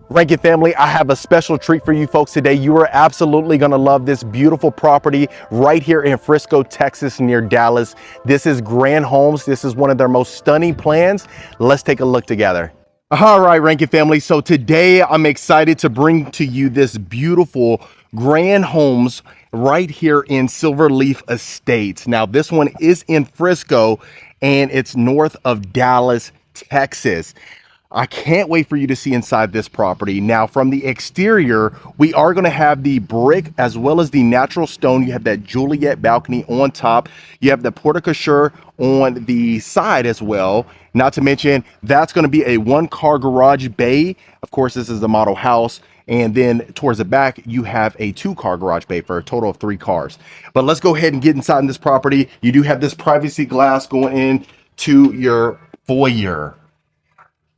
Rankin family, I have a special treat for you folks today. You are absolutely gonna love this beautiful property right here in Frisco, Texas, near Dallas. This is Grand Homes. This is one of their most stunning plans. Let's take a look together. All right, Rankin family. So today I'm excited to bring to you this beautiful Grand Homes right here in Silverleaf Estates. Now, this one is in Frisco and it's north of Dallas, Texas. I can't wait for you to see inside this property. Now, from the exterior, we are going to have the brick as well as the natural stone. You have that Juliet balcony on top. You have the porte-cochere on the side as well. Not to mention, that's going to be a one-car garage bay. Of course, this is the model house. And then towards the back, you have a two-car garage bay for a total of 3 cars. But let's go ahead and get inside in this property. You do have this privacy glass going in to your foyer.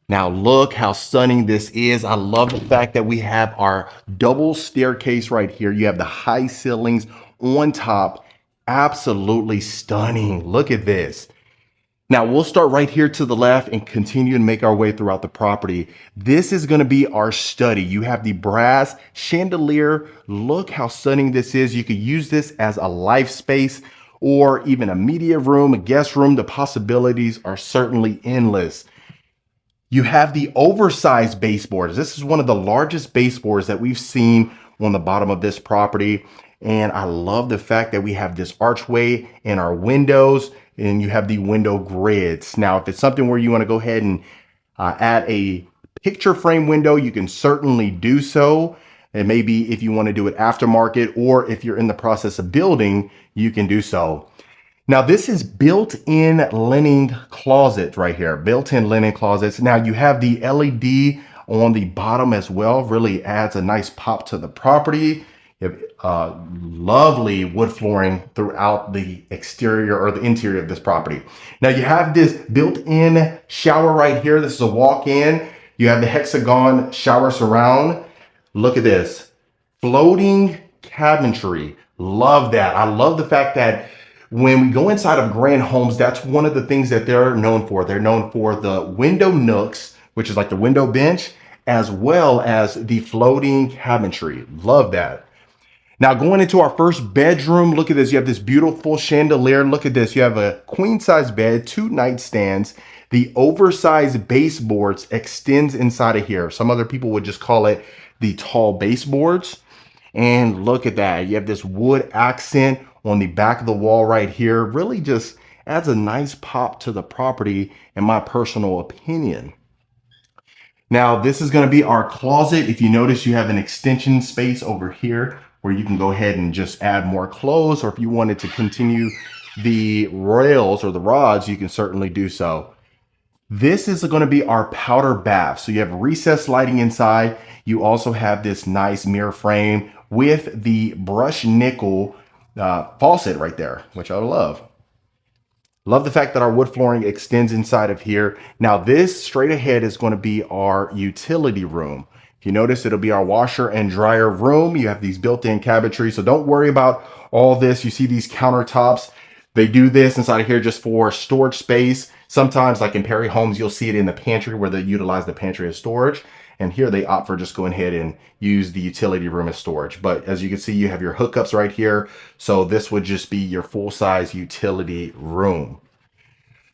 Now look how stunning this is. I love the fact that we have our double staircase right here. You have the high ceilings on top. Absolutely stunning. Look at this. Now we'll start right here to the left and continue and make our way throughout the property. This is going to be our study. You have the brass chandelier. Look how stunning this is. You could use this as a life space or even a media room, a guest room. The possibilities are certainly endless. You have the oversized baseboards. This is one of the largest baseboards that we've seen on the bottom of this property. And I love the fact that we have this archway in our windows and you have the window grids. Now, if it's something where you want to go ahead and add a picture frame window, you can certainly do so. And maybe if you want to do it aftermarket or if you're in the process of building, you can do so. Now this is built-in linen closet right here, built-in linen closets. Now you have the LED on the bottom as well, really adds a nice pop to the property. You have lovely wood flooring throughout the exterior or the interior of this property. Now you have this built-in shower right here. This is a walk-in. You have the hexagon shower surround. Look at this, floating cabinetry. Love that. I love the fact that when we go inside of Grand Homes, that's one of the things that they're known for. They're known for the window nooks, which is like the window bench, as well as the floating cabinetry. Love that. Now going into our first bedroom, look at this. You have this beautiful chandelier. Look at this. You have a queen size bed, 2 nightstands. The oversized baseboards extends inside of here. Some other people would just call it the tall baseboards. And look at that. You have this wood accent on the back of the wall right here. Really just adds a nice pop to the property in my personal opinion. Now this is going to be our closet. If you notice, you have an extension space over here where you can go ahead and just add more clothes, or if you wanted to continue the rails or the rods, you can certainly do so. This is going to be our powder bath. So you have recessed lighting inside. You also have this nice mirror frame with the brushed nickel faucet right there, which I love. Love the fact that our wood flooring extends inside of here. Now this straight ahead is going to be our utility room. If you notice, it'll be our washer and dryer room. You have these built-in cabinetry, so don't worry about all this. You see these countertops. They do this inside of here just for storage space. Sometimes, like in Perry Homes, you'll see it in the pantry where they utilize the pantry as storage. And here they opt for just going ahead and use the utility room as storage. But as you can see, you have your hookups right here. So this would just be your full-size utility room.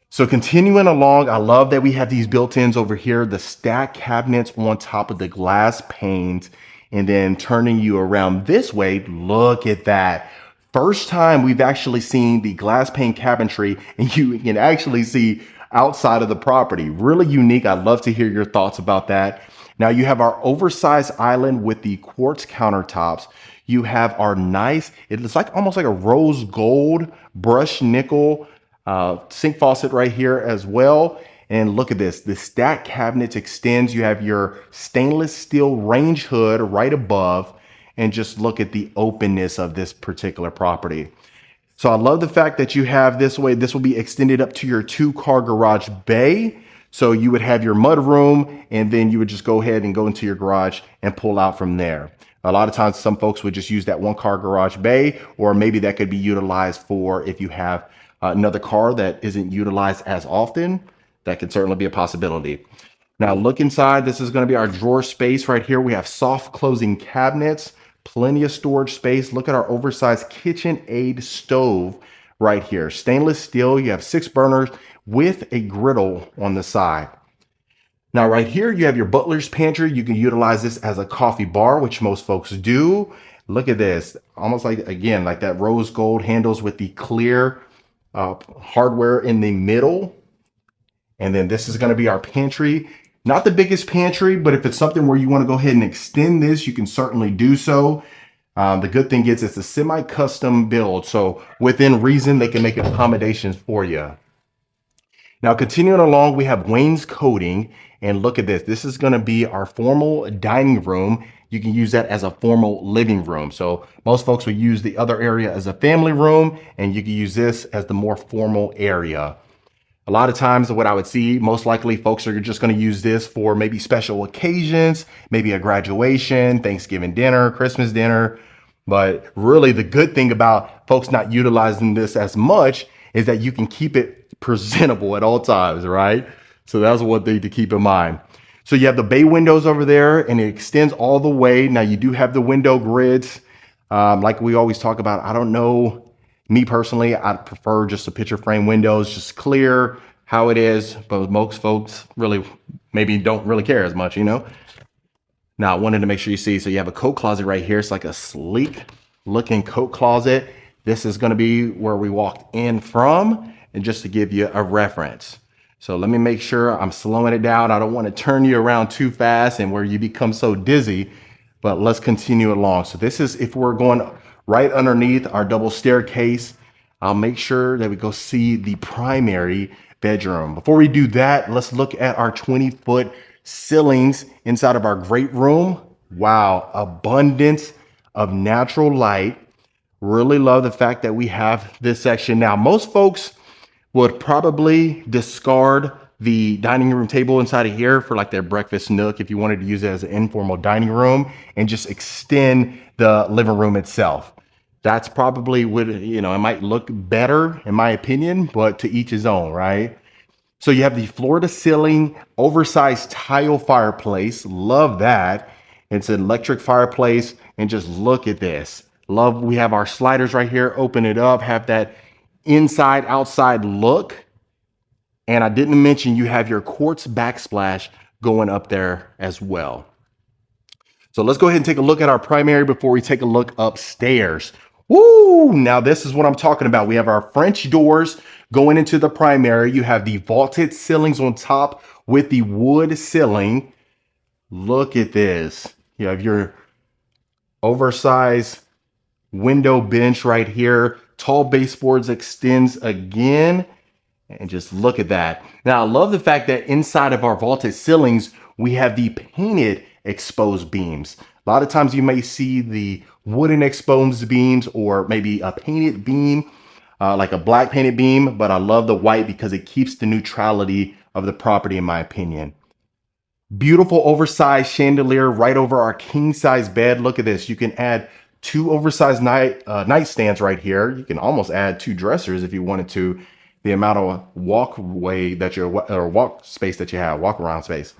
So continuing along, I love that we have these built-ins over here, the stack cabinets on top of the glass panes, and then turning you around this way, look at that. First time we've actually seen the glass pane cabinetry and you can actually see outside of the property. Really unique. I'd love to hear your thoughts about that. Now you have our oversized island with the quartz countertops. You have our nice, it's like almost like a rose gold brushed nickel sink faucet right here as well. And look at this, the stack cabinets extends. You have your stainless steel range hood right above, and just look at the openness of this particular property. So I love the fact that you have this way, this will be extended up to your 2-car garage bay. So you would have your mud room and then you would just go ahead and go into your garage and pull out from there. A lot of times some folks would just use that 1-car garage bay, or maybe that could be utilized for if you have another car that isn't utilized as often. That could certainly be a possibility. Now look inside. This is going to be our drawer space right here. We have soft closing cabinets, plenty of storage space. Look at our oversized KitchenAid stove right here. Stainless steel. You have 6 burners with a griddle on the side. Now right here, you have your butler's pantry. You can utilize this as a coffee bar, which most folks do. Look at this, almost like, again, like that rose gold handles with the clear hardware in the middle. And then this is going to be our pantry. Not the biggest pantry, but if it's something where you want to go ahead and extend this, you can certainly do so. The good thing is it's a semi-custom build. So within reason, they can make accommodations for you. Now, continuing along, we have wainscoting, and look at this. This is going to be our formal dining room. You can use that as a formal living room. So most folks will use the other area as a family room, and you can use this as the more formal area. A lot of times what I would see, most likely folks are just going to use this for maybe special occasions, maybe a graduation, Thanksgiving dinner, Christmas dinner. But really the good thing about folks not utilizing this as much is that you can keep it presentable at all times, right? So that's one thing to keep in mind. So you have the bay windows over there and it extends all the way. Now you do have the window grids. Like we always talk about, I don't know, me personally, I prefer just the picture frame windows, just clear how it is, but most folks really maybe don't really care as much, you know? Now I wanted to make sure you see, so you have a coat closet right here. It's like a sleek looking coat closet. This is gonna be where we walked in from, and just to give you a reference. So let me make sure I'm slowing it down. I don't want to turn you around too fast and where you become so dizzy, but let's continue along. So this is if we're going right underneath our double staircase. I'll make sure that we go see the primary bedroom. Before we do that, let's look at our 20-foot ceilings inside of our great room. Wow, abundance of natural light. Really love the fact that we have this section. Now, most folks would probably discard the dining room table inside of here for like their breakfast nook if you wanted to use it as an informal dining room and just extend the living room itself. That's probably would, you know, it might look better in my opinion, but to each his own, right? So you have the floor to ceiling oversized tile fireplace. Love that. It's an electric fireplace and just look at this. Love, we have our sliders right here. Open it up, have that inside outside look. And I didn't mention you have your quartz backsplash going up there as well. So let's go ahead and take a look at our primary before we take a look upstairs. Woo! Now this is what I'm talking about. We have our French doors going into the primary. You have the vaulted ceilings on top with the wood ceiling. Look at this. You have your oversized window bench right here. Tall baseboards extends again. And just look at that. Now, I love the fact that inside of our vaulted ceilings, we have the painted exposed beams. A lot of times you may see the wooden exposed beams or maybe a painted beam, like a black painted beam, but I love the white because it keeps the neutrality of the property in my opinion. Beautiful oversized chandelier right over our king size bed. Look at this. You can add 2 oversized nightstands right here. You can almost add 2 dressers if you wanted to. The amount of walkway that or walk space that you have, walk around space.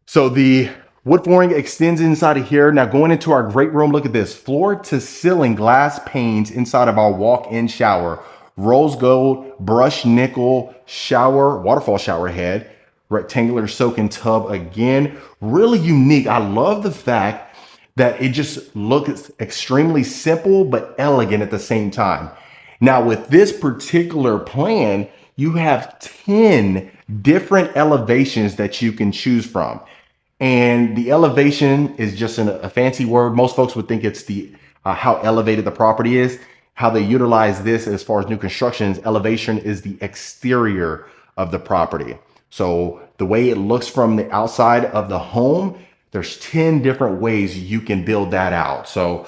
So the wood flooring extends inside of here. Now going into our great room, look at this. Floor to ceiling glass panes inside of our walk-in shower. Rose gold, brushed nickel shower, waterfall shower head, rectangular soaking tub again. Really unique. I love the fact that it just looks extremely simple but elegant at the same time. Now with this particular plan, you have 10 different elevations that you can choose from. And the elevation is just a fancy word. Most folks would think it's the how elevated the property is. How they utilize this as far as new constructions, elevation is the exterior of the property. So the way it looks from the outside of the home, there's 10 different ways you can build that out. So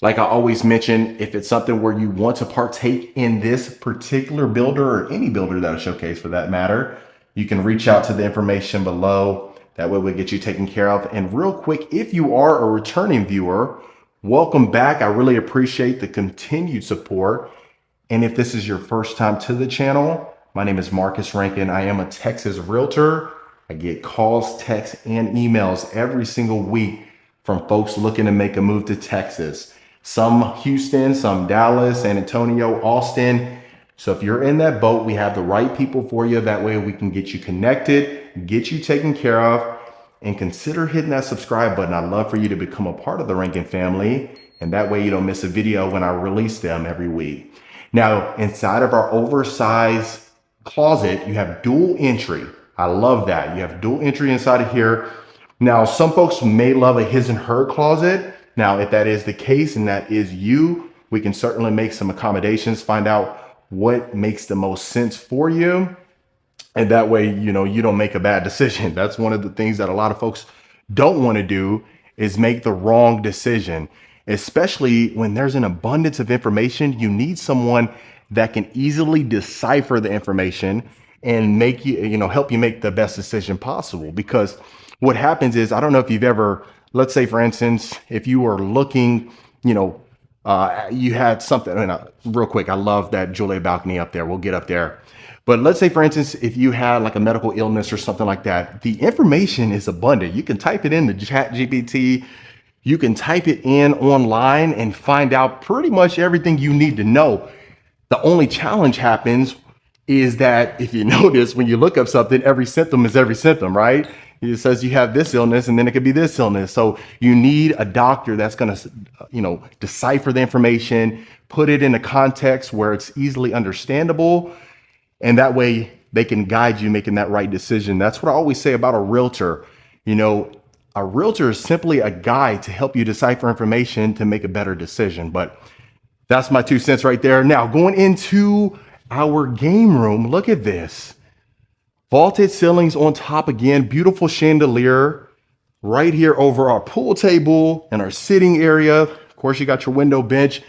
like I always mention, if it's something where you want to partake in this particular builder or any builder that'll showcase for that matter, you can reach out to the information below. That way we'll get you taken care of. And real quick, if you are a returning viewer, welcome back. I really appreciate the continued support. And if this is your first time to the channel, my name is Marcus Rankin. I am a Texas realtor. I get calls, texts, and emails every single week from folks looking to make a move to Texas. Some Houston, some Dallas, San Antonio, Austin. So if you're in that boat, we have the right people for you. That way we can get you connected, get you taken care of, and consider hitting that subscribe button. I'd love for you to become a part of the Rankin family. And that way you don't miss a video when I release them every week. Now, inside of our oversized closet, you have dual entry. I love that. You have dual entry inside of here. Now, some folks may love a his and her closet. Now, if that is the case and that is you, we can certainly make some accommodations, find out what makes the most sense for you. And that way, you don't make a bad decision. That's one of the things that a lot of folks don't want to do, is make the wrong decision, especially when there's an abundance of information. You need someone that can easily decipher the information and make help you make the best decision possible. Because what happens is, I don't know if you've ever, let's say for instance, if you were looking, you had something, real quick, I love that Julia balcony up there. We'll get up there. But let's say, for instance, if you had like a medical illness or something like that, the information is abundant. You can type it in the chat GPT. You can type it in online and find out pretty much everything you need to know. The only challenge happens is that if you notice, when you look up something, every symptom is every symptom, right? It says you have this illness and then it could be this illness. So you need a doctor that's going to, decipher the information, put it in a context where it's easily understandable. And that way they can guide you making that right decision. That's what I always say about a realtor. A realtor is simply a guide to help you decipher information to make a better decision. But that's my 2 cents right there. Now, going into our game room, look at this. Vaulted ceilings on top again, beautiful chandelier right here over our pool table and our sitting area. Of course, you got your window bench.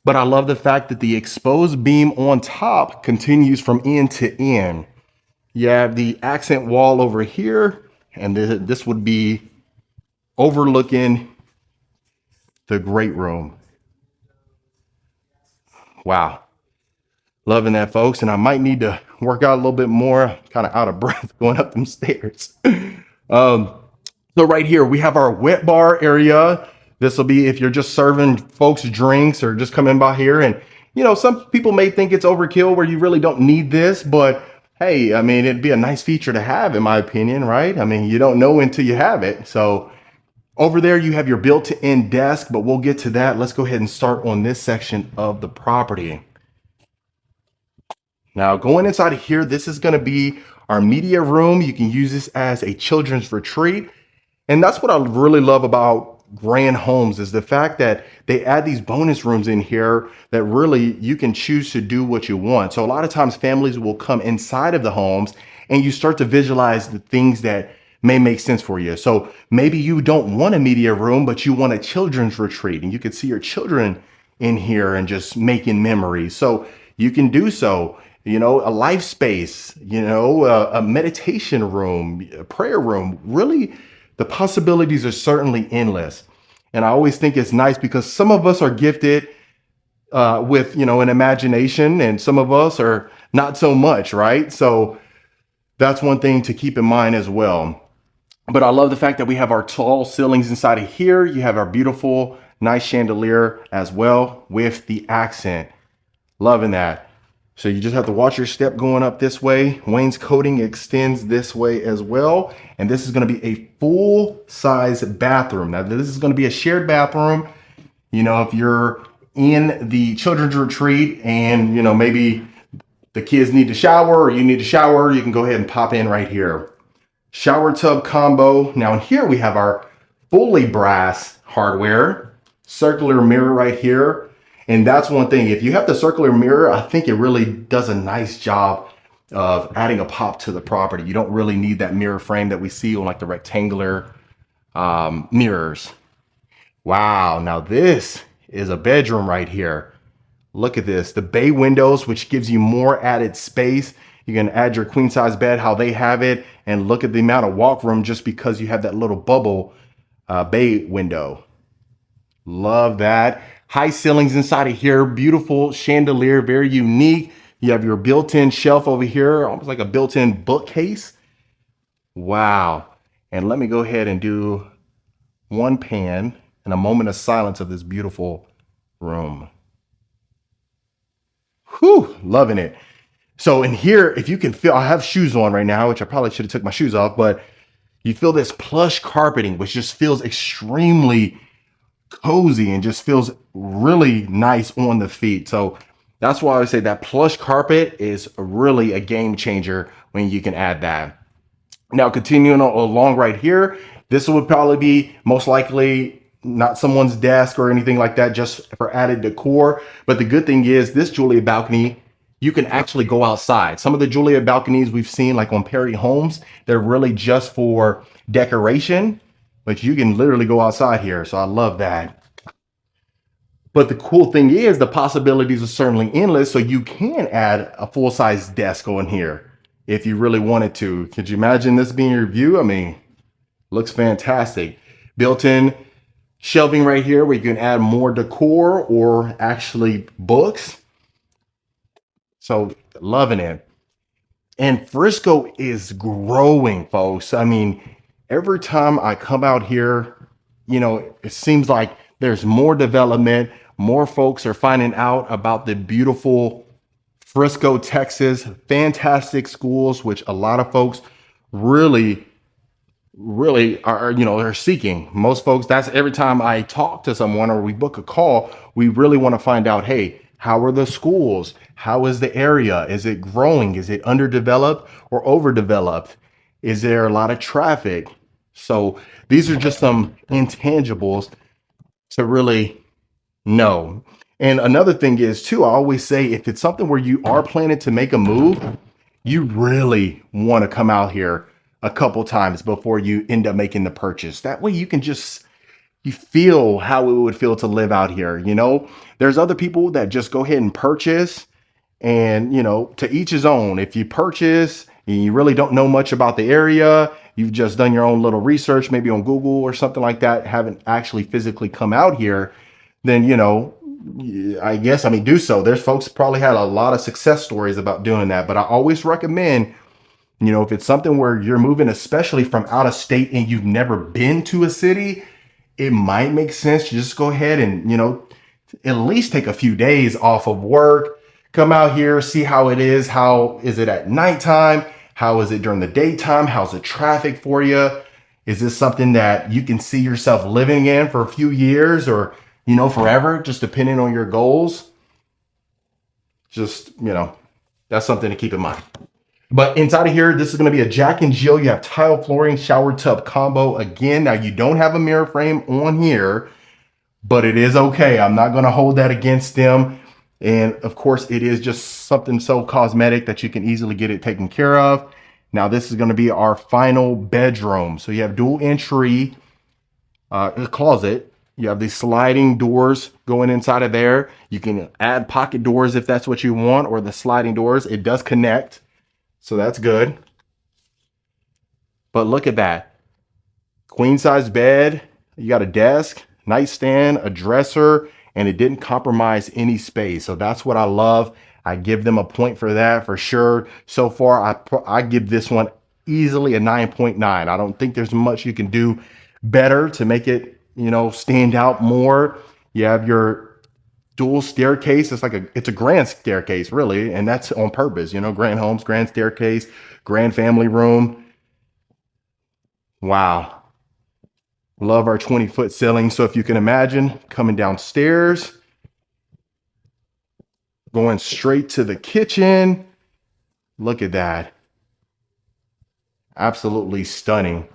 But I love the fact that the exposed beam on top continues from end to end. You have the accent wall over here, and this would be overlooking the great room. Wow. Loving that, folks. And I might need to work out a little bit more, kind of out of breath going up them stairs. So right here, we have our wet bar area. This will be if you're just serving folks drinks or just coming by here. And, some people may think it's overkill where you really don't need this, but hey, it'd be a nice feature to have, in my opinion, right? You don't know until you have it. So over there, you have your built-in desk, but we'll get to that. Let's go ahead and start on this section of the property. Now, going inside of here, this is going to be our media room. You can use this as a children's retreat. And that's what I really love about Grand Homes, is the fact that they add these bonus rooms in here that really you can choose to do what you want. So a lot of times families will come inside of the homes and you start to visualize the things that may make sense for you. So maybe you don't want a media room, but you want a children's retreat, and you can see your children in here and just making memories. So you can do so. A life space, a meditation room, a prayer room. Really, the possibilities are certainly endless. And I always think it's nice because some of us are gifted with, an imagination, and some of us are not so much, right? So that's one thing to keep in mind as well. But I love the fact that we have our tall ceilings inside of here. You have our beautiful, nice chandelier as well with the accent. Loving that. So you just have to watch your step going up this way. Wainscoting extends this way as well. And this is going to be a full size bathroom. Now, this is going to be a shared bathroom. If you're in the children's retreat and, maybe the kids need to shower or you need to shower, you can go ahead and pop in right here. Shower tub combo. Now in here we have our fully brass hardware, circular mirror right here. And that's one thing, if you have the circular mirror, I think it really does a nice job of adding a pop to the property. You don't really need that mirror frame that we see on like the rectangular mirrors. Wow, now this is a bedroom right here. Look at this, the bay windows, which gives you more added space. You can add your queen size bed how they have it, and look at the amount of walk room just because you have that little bubble bay window. Love that. High ceilings inside of here, beautiful chandelier, very unique. You have your built-in shelf over here, almost like a built-in bookcase. Wow. And let me go ahead and do one pan and a moment of silence of this beautiful room. Whew, loving it. So in here, if you can feel, I have shoes on right now, which I probably should have took my shoes off, but you feel this plush carpeting, which just feels extremely cozy and just feels really nice on the feet. So that's why I would say that plush carpet is really a game changer when you can add that. Now, continuing along right here, this would probably be most likely not someone's desk or anything like that, just for added decor. But the good thing is this Julia balcony, you can actually go outside. Some of the Julia balconies we've seen like on Perry Homes, they're really just for decoration, but you can literally go outside here. So I love that. But the cool thing is the possibilities are certainly endless. So you can add a full-size desk on here if you really wanted to. Could you imagine this being your view? I mean, looks fantastic. Built-in shelving right here where you can add more decor or actually books. So loving it. And Frisco is growing, folks. I mean, every time I come out here, it seems like there's more development. More folks are finding out about the beautiful Frisco, Texas, fantastic schools, which a lot of folks really, really are seeking. Most folks, that's every time I talk to someone or we book a call, we really want to find out, hey, how are the schools? How is the area? Is it growing? Is it underdeveloped or overdeveloped? Is there a lot of traffic? So these are just some intangibles to really know. And another thing is too, I always say if it's something where you are planning to make a move, you really want to come out here a couple times before you end up making the purchase. That way you can just you feel how it would feel to live out here. There's other people that just go ahead and purchase and, to each his own. If you purchase and you really don't know much about the area, you've just done your own little research, maybe on Google or something like that, haven't actually physically come out here, then, I guess, I mean, do so. There's folks probably had a lot of success stories about doing that, but I always recommend, if it's something where you're moving, especially from out of state and you've never been to a city, it might make sense to just go ahead and, at least take a few days off of work, come out here, see how it is. How is it at nighttime? How is it during the daytime? How's the traffic for you? Is this something that you can see yourself living in for a few years or, forever, just depending on your goals? Just, that's something to keep in mind. But inside of here, this is going to be a Jack and Jill. You have tile flooring, shower tub combo. Again, now you don't have a mirror frame on here, but it is okay. I'm not going to hold that against them. And of course, it is just something so cosmetic that you can easily get it taken care of. Now, this is going to be our final bedroom. So you have dual entry closet. You have these sliding doors going inside of there. You can add pocket doors if that's what you want, or the sliding doors. It does connect, so that's good. But look at that. Queen size bed. You got a desk, nightstand, a dresser, and it didn't compromise any space. So that's what I love. I give them a point for that for sure. So far, I give this one easily a 9.9. I don't think there's much you can do better to make it, stand out more. You have your dual staircase. It's a grand staircase, really, and that's on purpose. Grand homes, grand staircase, grand family room. Wow. Love our 20-foot ceiling. So if you can imagine coming downstairs, going straight to the kitchen. Look at that. Absolutely stunning.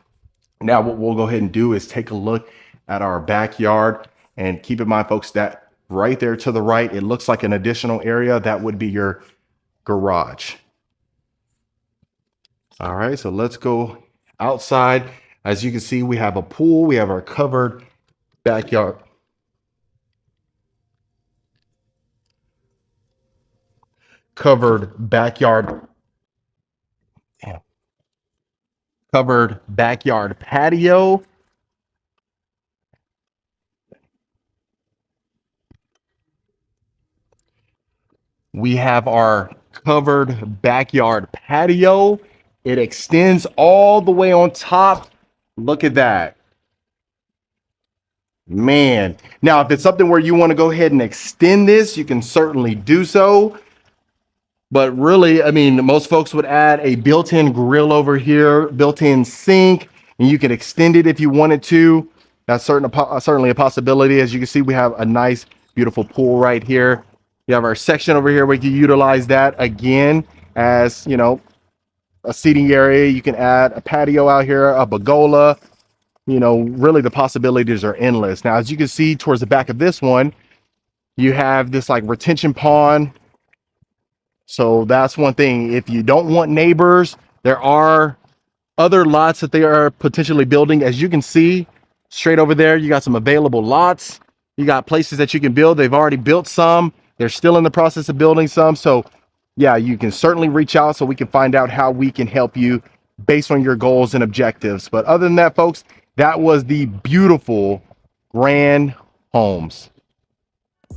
Now what we'll go ahead and do is take a look at our backyard, and keep in mind, folks, that right there to the right, it looks like an additional area. That would be your garage. All right, so let's go outside. As you can see, we have a pool. We have our covered backyard. Covered backyard. Damn. Covered backyard patio. We have our covered backyard patio. It extends all the way on top. Look at that. Man. Now, if it's something where you want to go ahead and extend this, you can certainly do so. But really, I mean, most folks would add a built-in grill over here, built-in sink, and you can extend it if you wanted to. That's certainly a possibility. As you can see, we have a nice, beautiful pool right here. You have our section over here. We can utilize that again as, you know, a seating area. You can add a patio out here, a pergola. You know, really the possibilities are endless. Now, as you can see towards the back of this one, you have this like retention pond. So that's one thing. If you don't want neighbors, there are other lots that they are potentially building. As you can see straight over there, you got some available lots. You got places that you can build. They've already built some. They're still in the process of building some. So yeah, you can certainly reach out so we can find out how we can help you based on your goals and objectives. But other than that, folks, that was the beautiful Grand Homes.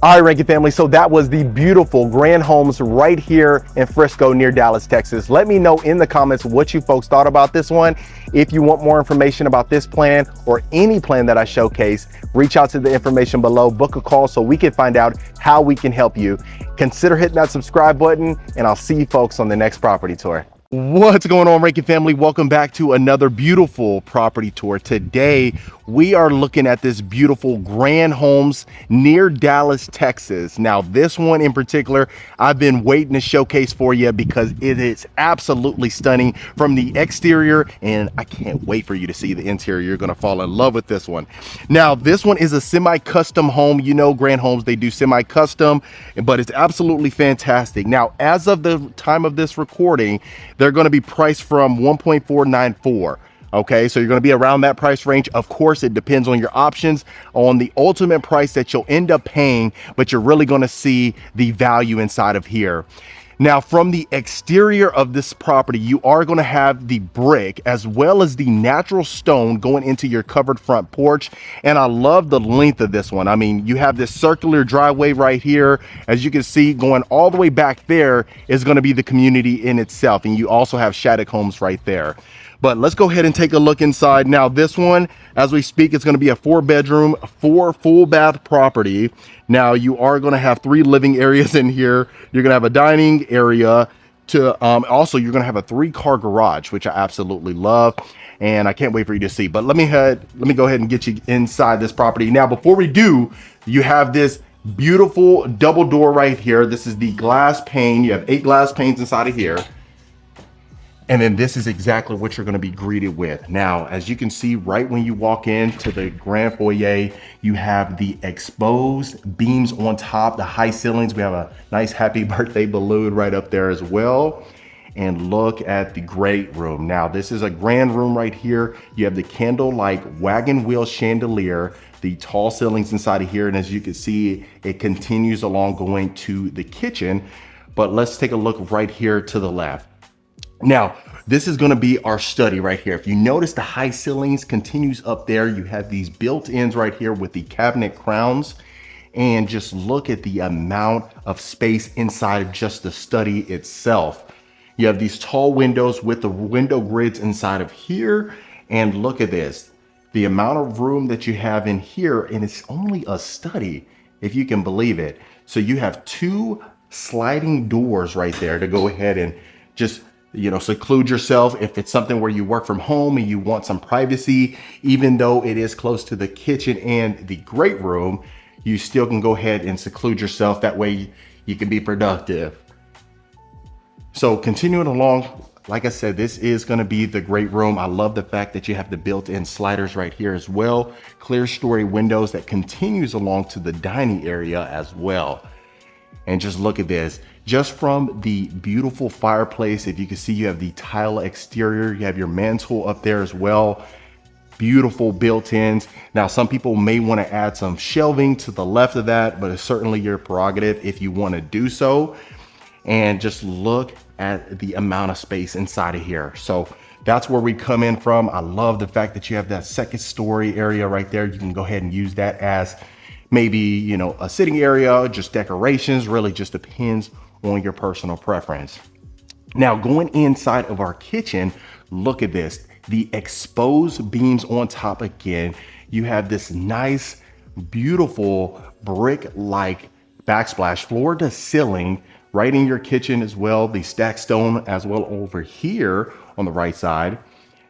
All right, Rankin family, so that was the beautiful Grand Homes right here in Frisco near Dallas, Texas. Let me know in the comments what you folks thought about this one. If you want more information about this plan or any plan that I showcase, reach out to the information below, book a call so we can find out how we can help you. Consider hitting that subscribe button, and I'll see you folks on the next property tour. What's going on, Rankin family? Welcome back to another beautiful property tour. Today, we are looking at this beautiful Grand Homes near Dallas, Texas. Now, this one in particular, I've been waiting to showcase for you because it is absolutely stunning from the exterior, and I can't wait for you to see the interior. You're gonna fall in love with this one. Now, this one is a semi-custom home. You know, Grand Homes, they do semi-custom, but it's absolutely fantastic. Now, as of the time of this recording, they're going to be priced from 1.494. Okay, so you're going to be around that price range. Of course, it depends on your options, on the ultimate price that you'll end up paying, but you're really going to see the value inside of here. Now, from the exterior of this property, you are going to have the brick as well as the natural stone going into your covered front porch. And I love the length of this one. I mean, you have this circular driveway right here. As you can see, going all the way back there is going to be the community in itself. And you also have Shattuck Homes right there. But let's go ahead and take a look inside. Now, this one, as we speak, it's going to be a 4-bedroom, 4 full bath property. Now, you are going to have 3 living areas in here. You're going to have a dining area. Also, you're going to have a 3-car garage, which I absolutely love. And I can't wait for you to see. But let me go ahead and get you inside this property. Now, before we do, you have this beautiful double door right here. This is the glass pane. You have 8 glass panes inside of here. And then this is exactly what you're going to be greeted with. Now, as you can see, right when you walk into the grand foyer, you have the exposed beams on top, the high ceilings. We have a nice happy birthday balloon right up there as well. And look at the great room. Now, this is a grand room right here. You have the candlelight wagon wheel chandelier, the tall ceilings inside of here. And as you can see, it continues along going to the kitchen. But let's take a look right here to the left. Now, this is going to be our study right here. If you notice, the high ceilings continues up there. You have these built-ins right here with the cabinet crowns, and just look at the amount of space inside of just the study itself. You have these tall windows with the window grids inside of here, and look at this, the amount of room that you have in here, and it's only a study, if you can believe it. So you have 2 sliding doors right there to go ahead and just, you know, seclude yourself if it's something where you work from home and you want some privacy. Even though it is close to the kitchen and the great room, you still can go ahead and seclude yourself. That way you can be productive. So continuing along, like I said, this is going to be the great room. I love the fact that you have the built-in sliders right here as well. Clear story windows that continues along to the dining area as well. And just look at this. Just from the beautiful fireplace, if you can see, you have the tile exterior, you have your mantle up there as well. Beautiful built-ins. Now, some people may want to add some shelving to the left of that, but it's certainly your prerogative if you want to do so. And just look at the amount of space inside of here. So that's where we come in from. I love the fact that you have that second story area right there. You can go ahead and use that as maybe, you know, a sitting area, just decorations. Really just depends on your personal preference. Now going inside of our kitchen, look at this, the exposed beams on top again. You have this nice, beautiful brick-like backsplash floor to ceiling right in your kitchen as well. The stacked stone as well over here on the right side.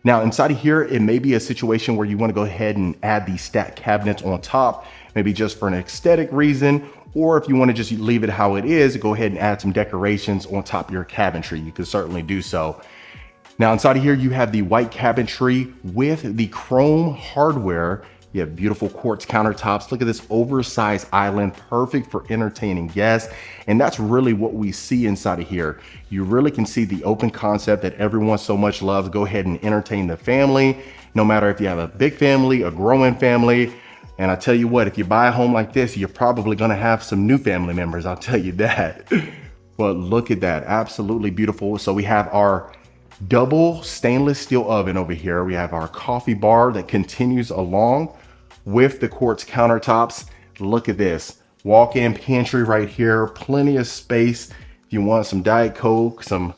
Now inside of here, it may be a situation where you want to go ahead and add these stacked cabinets on top, maybe just for an aesthetic reason, or if you want to just leave it how it is, go ahead and add some decorations on top of your cabinetry. You can certainly do so. Now inside of here, you have the white cabinetry with the chrome hardware. You have beautiful quartz countertops. Look at this oversized island, perfect for entertaining guests. And that's really what we see inside of here. You really can see the open concept that everyone so much loves. Go ahead and entertain the family, no matter if you have a big family, a growing family. And I tell you what, if you buy a home like this, you're probably gonna have some new family members, I'll tell you that. But look at that, absolutely beautiful. So we have our double stainless steel oven over here. We have our coffee bar that continues along with the quartz countertops. Look at this, walk-in pantry right here, plenty of space. If you want some Diet Coke, some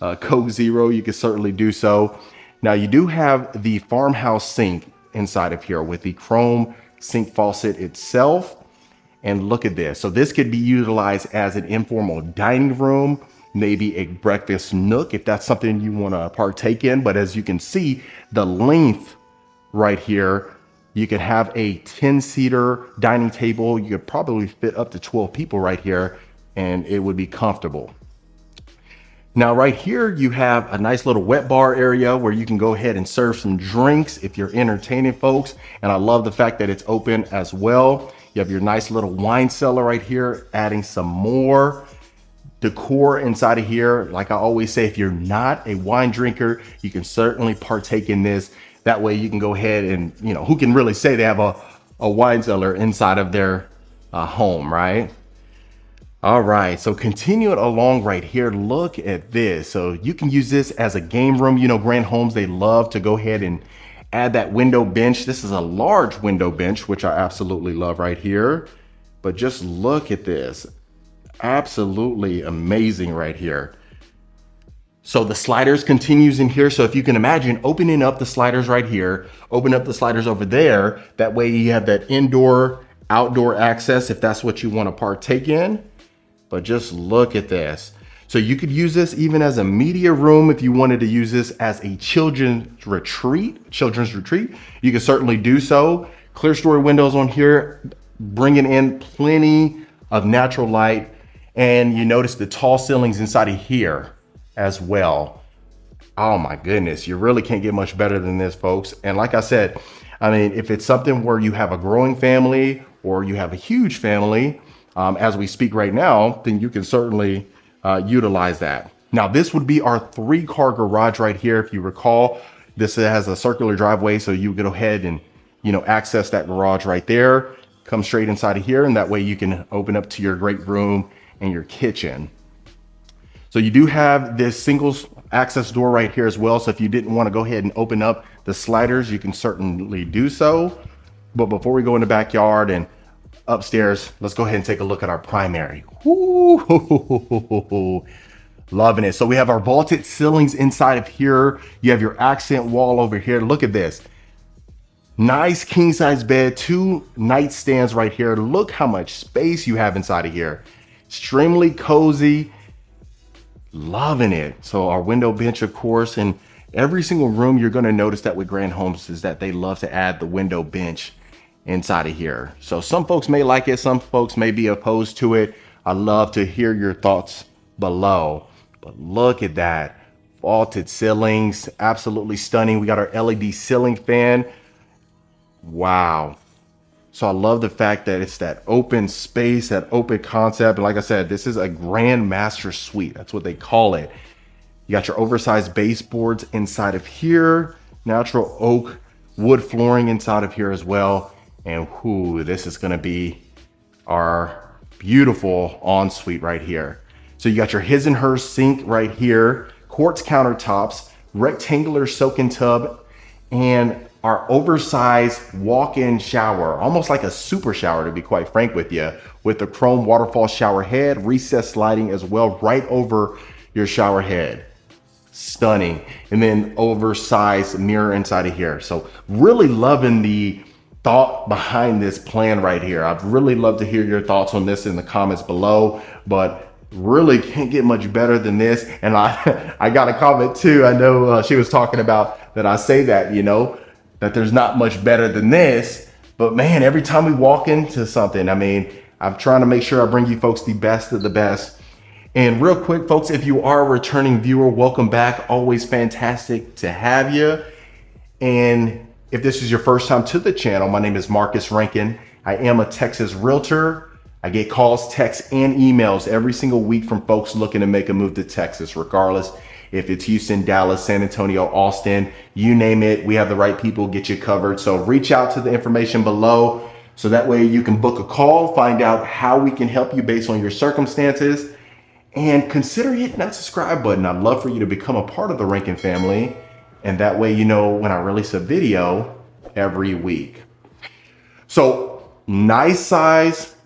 Coke Zero, you can certainly do so. Now you do have the farmhouse sink inside of here with the chrome sink faucet itself. And look at this. So this could be utilized as an informal dining room, maybe a breakfast nook if that's something you want to partake in. But as you can see, the length right here, you could have a 10-seater dining table. You could probably fit up to 12 people right here and it would be comfortable. Now right here, you have a nice little wet bar area where you can go ahead and serve some drinks if you're entertaining folks. And I love the fact that it's open as well. You have your nice little wine cellar right here, adding some more decor inside of here. Like I always say, if you're not a wine drinker, you can certainly partake in this. That way you can go ahead and, you know, who can really say they have a wine cellar inside of their home, right? All right, so continuing along right here, look at this. So you can use this as a game room. You know, Grand Homes, they love to go ahead and add that window bench. This is a large window bench, which I absolutely love right here. But just look at this. Absolutely amazing right here. So the sliders continues in here. So if you can imagine opening up the sliders right here, open up the sliders over there. That way you have that indoor, outdoor access if that's what you want to partake in. But just look at this. So you could use this even as a media room if you wanted to use this as a children's retreat. You can certainly do so. Clear story windows on here, bringing in plenty of natural light. And you notice the tall ceilings inside of here as well. Oh my goodness, you really can't get much better than this, folks. And like I said, I mean, if it's something where you have a growing family or you have a huge family, as we speak right now, then you can certainly utilize that. Now, this would be our 3-car garage right here. If you recall, this has a circular driveway, so you go ahead and, you know, access that garage right there, come straight inside of here, and that way you can open up to your great room and your kitchen. So you do have this single access door right here as well. So if you didn't want to go ahead and open up the sliders, you can certainly do so. But before we go in the backyard and upstairs, let's go ahead and take a look at our primary. Ooh, loving it. So we have our vaulted ceilings inside of here. You have your accent wall over here. Look at this. Nice king size bed, 2 nightstands right here. Look how much space you have inside of here. Extremely cozy. Loving it. So our window bench, of course, and every single room you're going to notice that with Grand Homes is that they love to add the window bench inside of here. So some folks may like it, some folks may be opposed to it. I'd love to hear your thoughts below. But look at that. Vaulted ceilings, absolutely stunning. We got our LED ceiling fan. Wow. So I love the fact that it's that open space, that open concept. And like I said, this is a grand master suite. That's what they call it. You got your oversized baseboards inside of here, natural oak wood flooring inside of here as well. And whoo, this is gonna be our beautiful ensuite right here. So you got your his and hers sink right here, quartz countertops, rectangular soak-in tub, and our oversized walk-in shower, almost like a super shower to be quite frank with you, with the chrome waterfall shower head, recessed lighting as well, right over your shower head. Stunning. And then oversized mirror inside of here. So really loving the thought behind this plan right here. I'd really love to hear your thoughts on this in the comments below, but really can't get much better than this. And I got a comment too. I know she was talking about that. I say that, you know, that there's not much better than this, but man, every time we walk into something, I mean, I'm trying to make sure I bring you folks the best of the best. And real quick, folks, if you are a returning viewer, welcome back. Always fantastic to have you. And if this is your first time to the channel, my name is Marcus Rankin. I am a Texas realtor. I get calls, texts, and emails every single week from folks looking to make a move to Texas, regardless if it's Houston, Dallas, San Antonio, Austin, you name it. We have the right people, get you covered. So reach out to the information below so that way you can book a call, find out how we can help you based on your circumstances, and consider hitting that subscribe button. I'd love for you to become a part of the Rankin family. And that way, you know, when I release a video every week. So nice size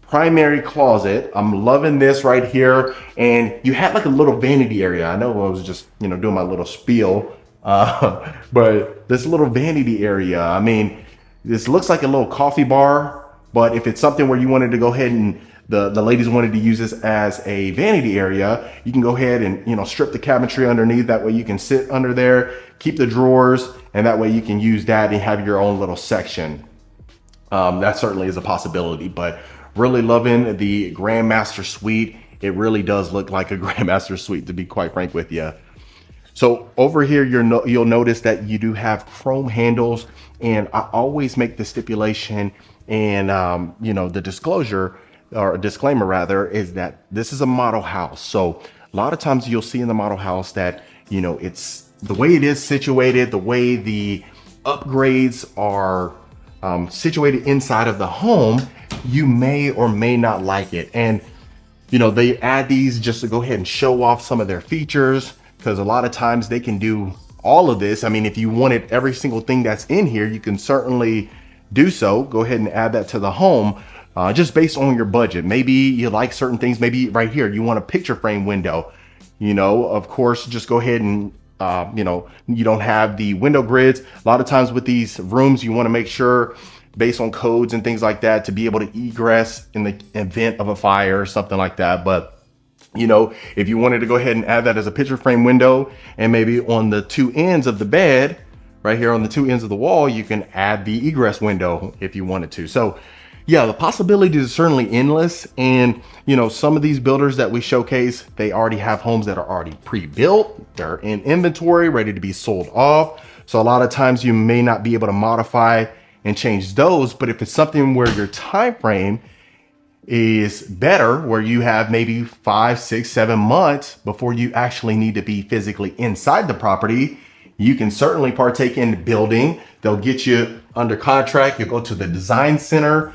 primary closet. I'm loving this right here. And you had like a little vanity area. I know I was just, you know, doing my little spiel, but this little vanity area, I mean, this looks like a little coffee bar, but if it's something where you wanted to go ahead and the ladies wanted to use this as a vanity area, you can go ahead and, you know, strip the cabinetry underneath. That way you can sit under there, keep the drawers, and that way you can use that and have your own little section. That certainly is a possibility, but really loving the Grandmaster Suite. It really does look like a Grandmaster Suite, to be quite frank with you. So over here, you'll notice that you do have chrome handles, and I always make the stipulation and, you know, the disclosure, or a disclaimer rather, is that this is a model house. So a lot of times you'll see in the model house that, you know, it's the way it is situated, the way the upgrades are situated inside of the home, you may or may not like it. And, you know, they add these just to go ahead and show off some of their features, because a lot of times they can do all of this. I mean, if you wanted every single thing that's in here, you can certainly do so. Go ahead and add that to the home. Just based on your budget. Maybe you like certain things. Maybe right here, you want a picture frame window. You know, of course, just go ahead and, you know, you don't have the window grids. A lot of times with these rooms, you want to make sure based on codes and things like that to be able to egress in the event of a fire or something like that. But, you know, if you wanted to go ahead and add that as a picture frame window, and maybe on the two ends of the bed, right here on the two ends of the wall, you can add the egress window if you wanted to. So, yeah, the possibilities are certainly endless. And, you know, some of these builders that we showcase, they already have homes that are already pre-built. They're in inventory, ready to be sold off. So a lot of times you may not be able to modify and change those. But if it's something where your time frame is better, where you have maybe 5, 6, 7 months before you actually need to be physically inside the property, you can certainly partake in building. They'll get you under contract. You'll go to the design center,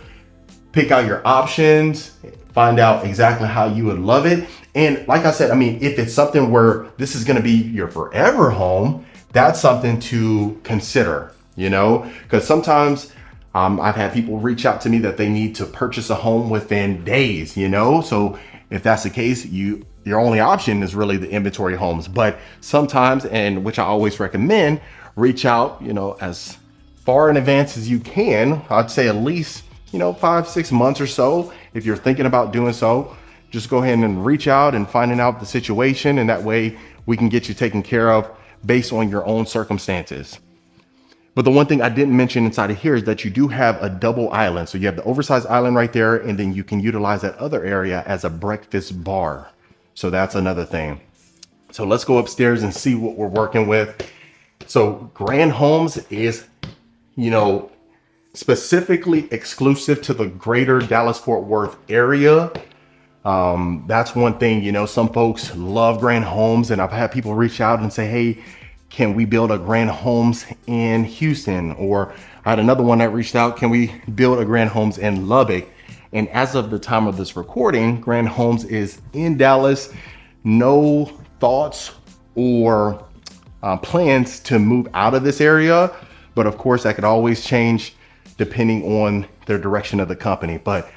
pick out your options, find out exactly how you would love it. And like I said, I mean, if it's something where this is going to be your forever home, that's something to consider, you know, because sometimes I've had people reach out to me that they need to purchase a home within days, you know. So if that's the case, your only option is really the inventory homes. But sometimes, and which I always recommend, reach out, you know, as far in advance as you can. I'd say at least, you know, 5, 6 months or so. If you're thinking about doing so, just go ahead and reach out and finding out the situation. And that way we can get you taken care of based on your own circumstances. But the one thing I didn't mention inside of here is that you do have a double island. So you have the oversized island right there, and then you can utilize that other area as a breakfast bar. So that's another thing. So let's go upstairs and see what we're working with. So Grand Homes is, you know, specifically exclusive to the greater Dallas-Fort Worth area. That's one thing, you know, some folks love Grand Homes, and I've had people reach out and say, hey, can we build a Grand Homes in Houston? Or I had another one that reached out, can we build a Grand Homes in Lubbock? And as of the time of this recording, Grand Homes is in Dallas. No thoughts or plans to move out of this area. But of course, that could always change depending on their direction of the company. But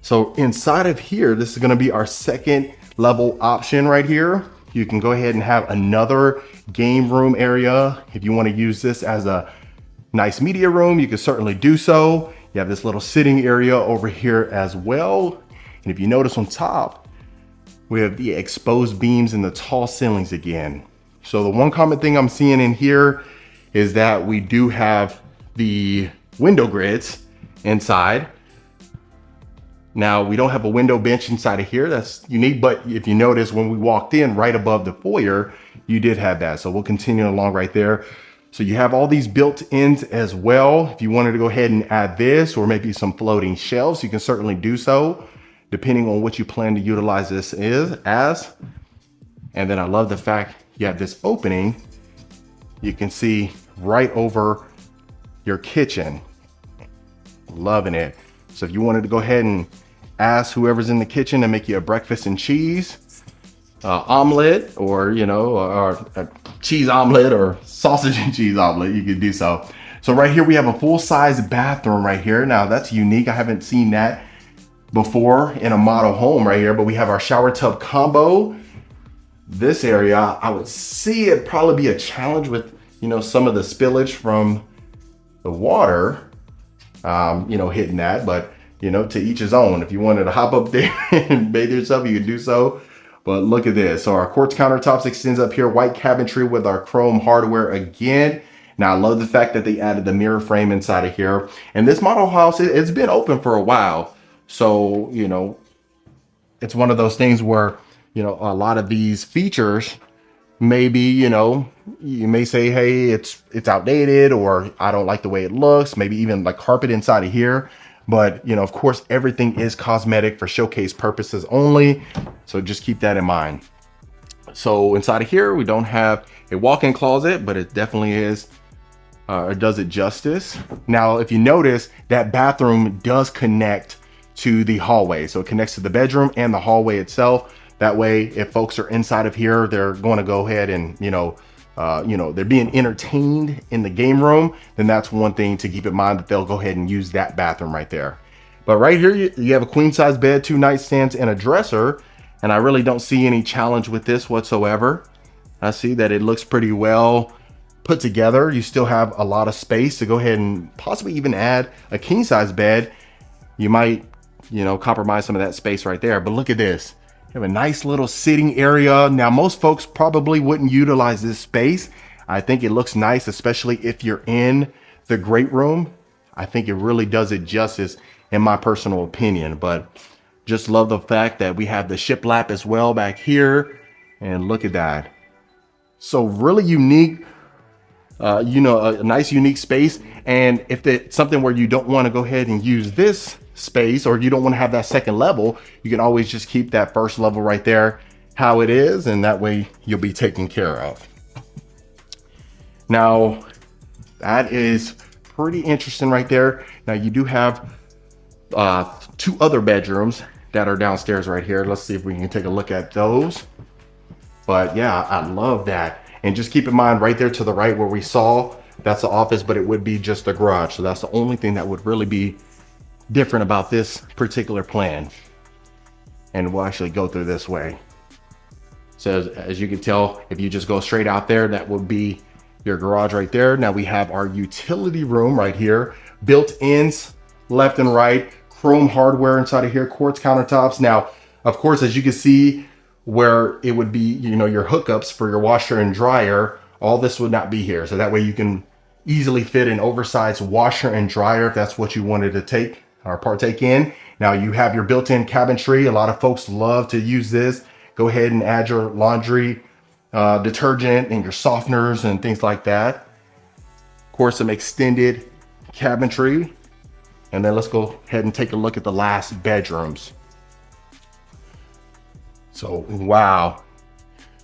so inside of here, this is going to be our second level option right here. You can go ahead and have another game room area. If you want to use this as a nice media room, you can certainly do so. You have this little sitting area over here as well. And if you notice on top, we have the exposed beams and the tall ceilings again. So the one common thing I'm seeing in here is that we do have the window grids inside. Now we don't have a window bench inside of here. That's unique, but if you notice when we walked in right above the foyer, you did have that. So we'll continue along right there. So you have all these built-ins as well. If you wanted to go ahead and add this or maybe some floating shelves, you can certainly do so, depending on what you plan to utilize this as. And then I love the fact you have this opening. You can see right over your kitchen. Loving it. So if you wanted to go ahead and ask whoever's in the kitchen to make you a breakfast and cheese omelet, or or a cheese omelet or sausage and cheese omelet, you can do so. So right here we have a full-size bathroom right here. Now that's unique. I haven't seen that before in a model home right here, but we have our shower tub combo. This area, I would see it probably be a challenge with some of the spillage from the water hitting that, but to each his own. If you wanted to hop up there and bathe yourself, you could do so. But look at this. So our quartz countertops extends up here, white cabinetry with our chrome hardware again. Now I love the fact that they added the mirror frame inside of here. And this model house, it's been open for a while. So, it's one of those things where, a lot of these features, maybe, you may say, hey, it's outdated, or I don't like the way it looks, maybe even like carpet inside of here. But, of course, everything is cosmetic for showcase purposes only. So just keep that in mind. So inside of here, we don't have a walk-in closet, but it definitely is, it does it justice. Now, if you notice, that bathroom does connect to the hallway. So it connects to the bedroom and the hallway itself. That way, if folks are inside of here, they're going to go ahead and, they're being entertained in the game room, then that's one thing to keep in mind, that they'll go ahead and use that bathroom right there. But right here, you have a queen size bed, 2 nightstands and a dresser. And I really don't see any challenge with this whatsoever. I see that it looks pretty well put together. You still have a lot of space to go ahead and possibly even add a king size bed. You might, compromise some of that space right there. But look at this. You have a nice little sitting area. Now, most folks probably wouldn't utilize this space. I think it looks nice, especially if you're in the great room. I think it really does it justice in my personal opinion, but just love the fact that we have the shiplap as well back here. And look at that. So really unique, a nice unique space. And if it's something where you don't want to go ahead and use this space, or you don't want to have that second level, you can always just keep that first level right there how it is, and that way you'll be taken care of. Now that is pretty interesting right there. Now you do have 2 other bedrooms that are downstairs right here. Let's see if we can take a look at those. But yeah, I love that. And just keep in mind right there to the right where we saw, that's the office, but it would be just a garage. So that's the only thing that would really be different about this particular plan. And we'll actually go through this way. So as you can tell, if you just go straight out there, that would be your garage right there. Now we have our utility room right here, built-ins left and right, chrome hardware inside of here, quartz countertops. Now, of course, as you can see where it would be, your hookups for your washer and dryer, all this would not be here. So that way you can easily fit an oversized washer and dryer if that's what you wanted to take or partake in. Now you have your built-in cabinetry. A lot of folks love to use this. Go ahead and add your laundry detergent and your softeners and things like that. Of course, some extended cabinetry. And then let's go ahead and take a look at the last bedrooms. So, wow.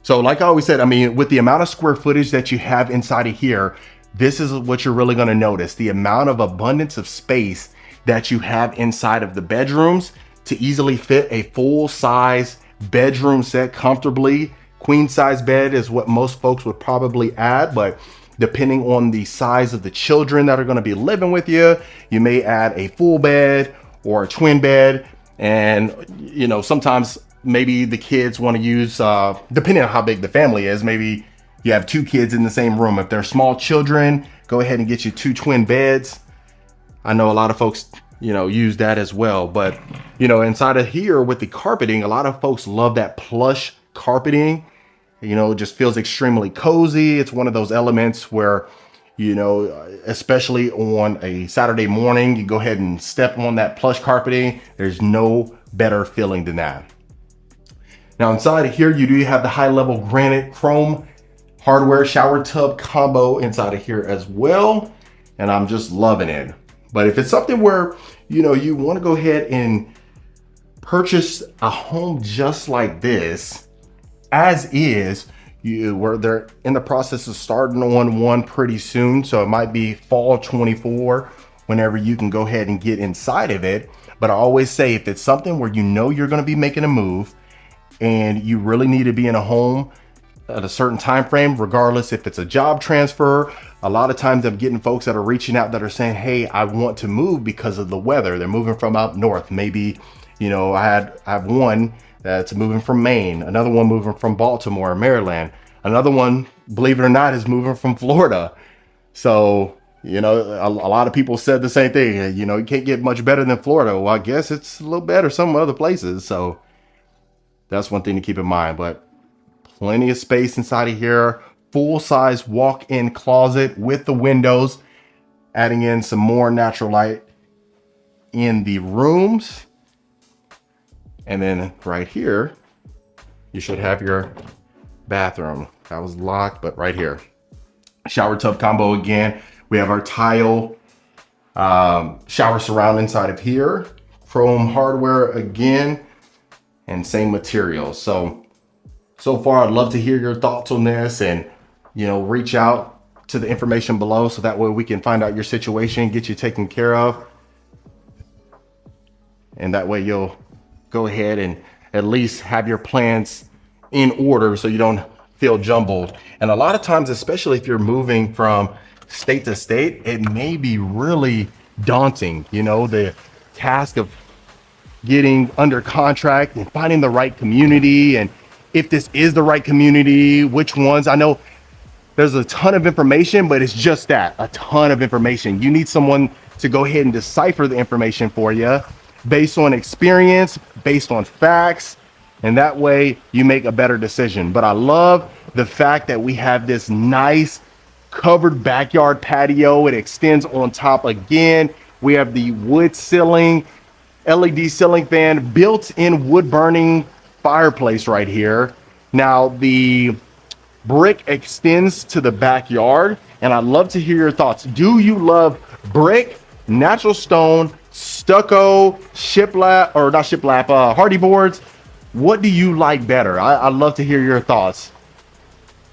So like I always said, with the amount of square footage that you have inside of here, this is what you're really going to notice. The amount of abundance of space that you have inside of the bedrooms to easily fit a full size bedroom set comfortably. Queen size bed is what most folks would probably add, but depending on the size of the children that are going to be living with you, you may add a full bed or a twin bed. And sometimes maybe the kids want to use, depending on how big the family is, maybe you have two kids in the same room. If they're small children, go ahead and get you two twin beds. I know a lot of folks, use that as well. But, inside of here with the carpeting, a lot of folks love that plush carpeting. It just feels extremely cozy. It's one of those elements where, especially on a Saturday morning, you go ahead and step on that plush carpeting. There's no better feeling than that. Now inside of here, you do have the high level granite chrome hardware shower tub combo inside of here as well. And I'm just loving it. But if it's something where, you want to go ahead and purchase a home just like this, as is, where they're in the process of starting on one pretty soon. So it might be fall 24 whenever you can go ahead and get inside of it. But I always say, if it's something where you're going to be making a move and you really need to be in a home at a certain time frame, regardless if it's a job transfer. A lot of times I'm getting folks that are reaching out that are saying, hey, I want to move because of the weather. They're moving from out north. Maybe, I have one that's moving from Maine, another one moving from Baltimore, Maryland, another one, believe it or not, is moving from Florida. So, a lot of people said the same thing. You can't get much better than Florida. Well, I guess it's a little better some other places. So that's one thing to keep in mind. But plenty of space inside of here, full-size walk-in closet with the windows, adding in some more natural light in the rooms. And then right here, you should have your bathroom. That was locked, but right here. Shower tub combo again. We have our tile shower surround inside of here. Chrome hardware again, and same materials. So far, I'd love to hear your thoughts on this, and, reach out to the information below so that way we can find out your situation, get you taken care of. And that way you'll go ahead and at least have your plans in order so you don't feel jumbled. And a lot of times, especially if you're moving from state to state, it may be really daunting, the task of getting under contract and finding the right community, and if this is the right community, which ones. I know there's a ton of information, but it's just that, a ton of information. You need someone to go ahead and decipher the information for you based on experience, based on facts, and that way you make a better decision. But I love the fact that we have this nice covered backyard patio. It extends on top again. We have the wood ceiling, LED ceiling fan, built-in wood burning fireplace right here. Now the brick extends to the backyard, and I'd love to hear your thoughts. Do you love brick, natural stone, stucco, shiplap, or not shiplap, hardy boards? What do you like better? I'd love to hear your thoughts.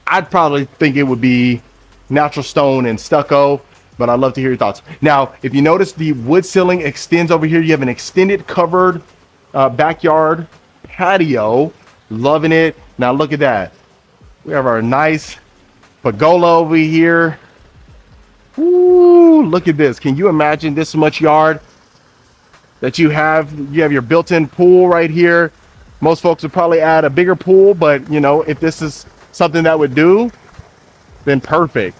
I'd probably think it would be natural stone and stucco, but I'd love to hear your thoughts. Now, if you notice, the wood ceiling extends over here. You have an extended covered backyard patio. Loving it. Now look at that. We have our nice pergola over here. Ooh, look at this. Can you imagine this much yard that you have? You have your built-in pool right here. Most folks would probably add a bigger pool, but if this is something that would do, then perfect.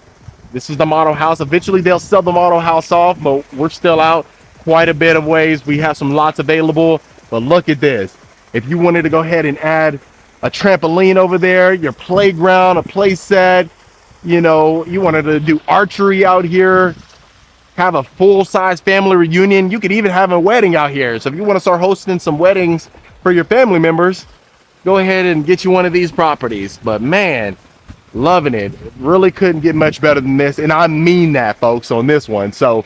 This is the model house. Eventually they'll sell the model house off, but we're still out quite a bit of ways. We have some lots available, but look at this. If you wanted to go ahead and add a trampoline over there, your playground, a play set, you wanted to do archery out here, have a full-size family reunion. You could even have a wedding out here. So if you want to start hosting some weddings for your family members, go ahead and get you one of these properties. But man, loving it. Really couldn't get much better than this. And I mean that, folks, on this one. So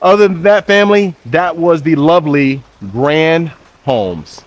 other than that, family, that was the lovely Grand Homes.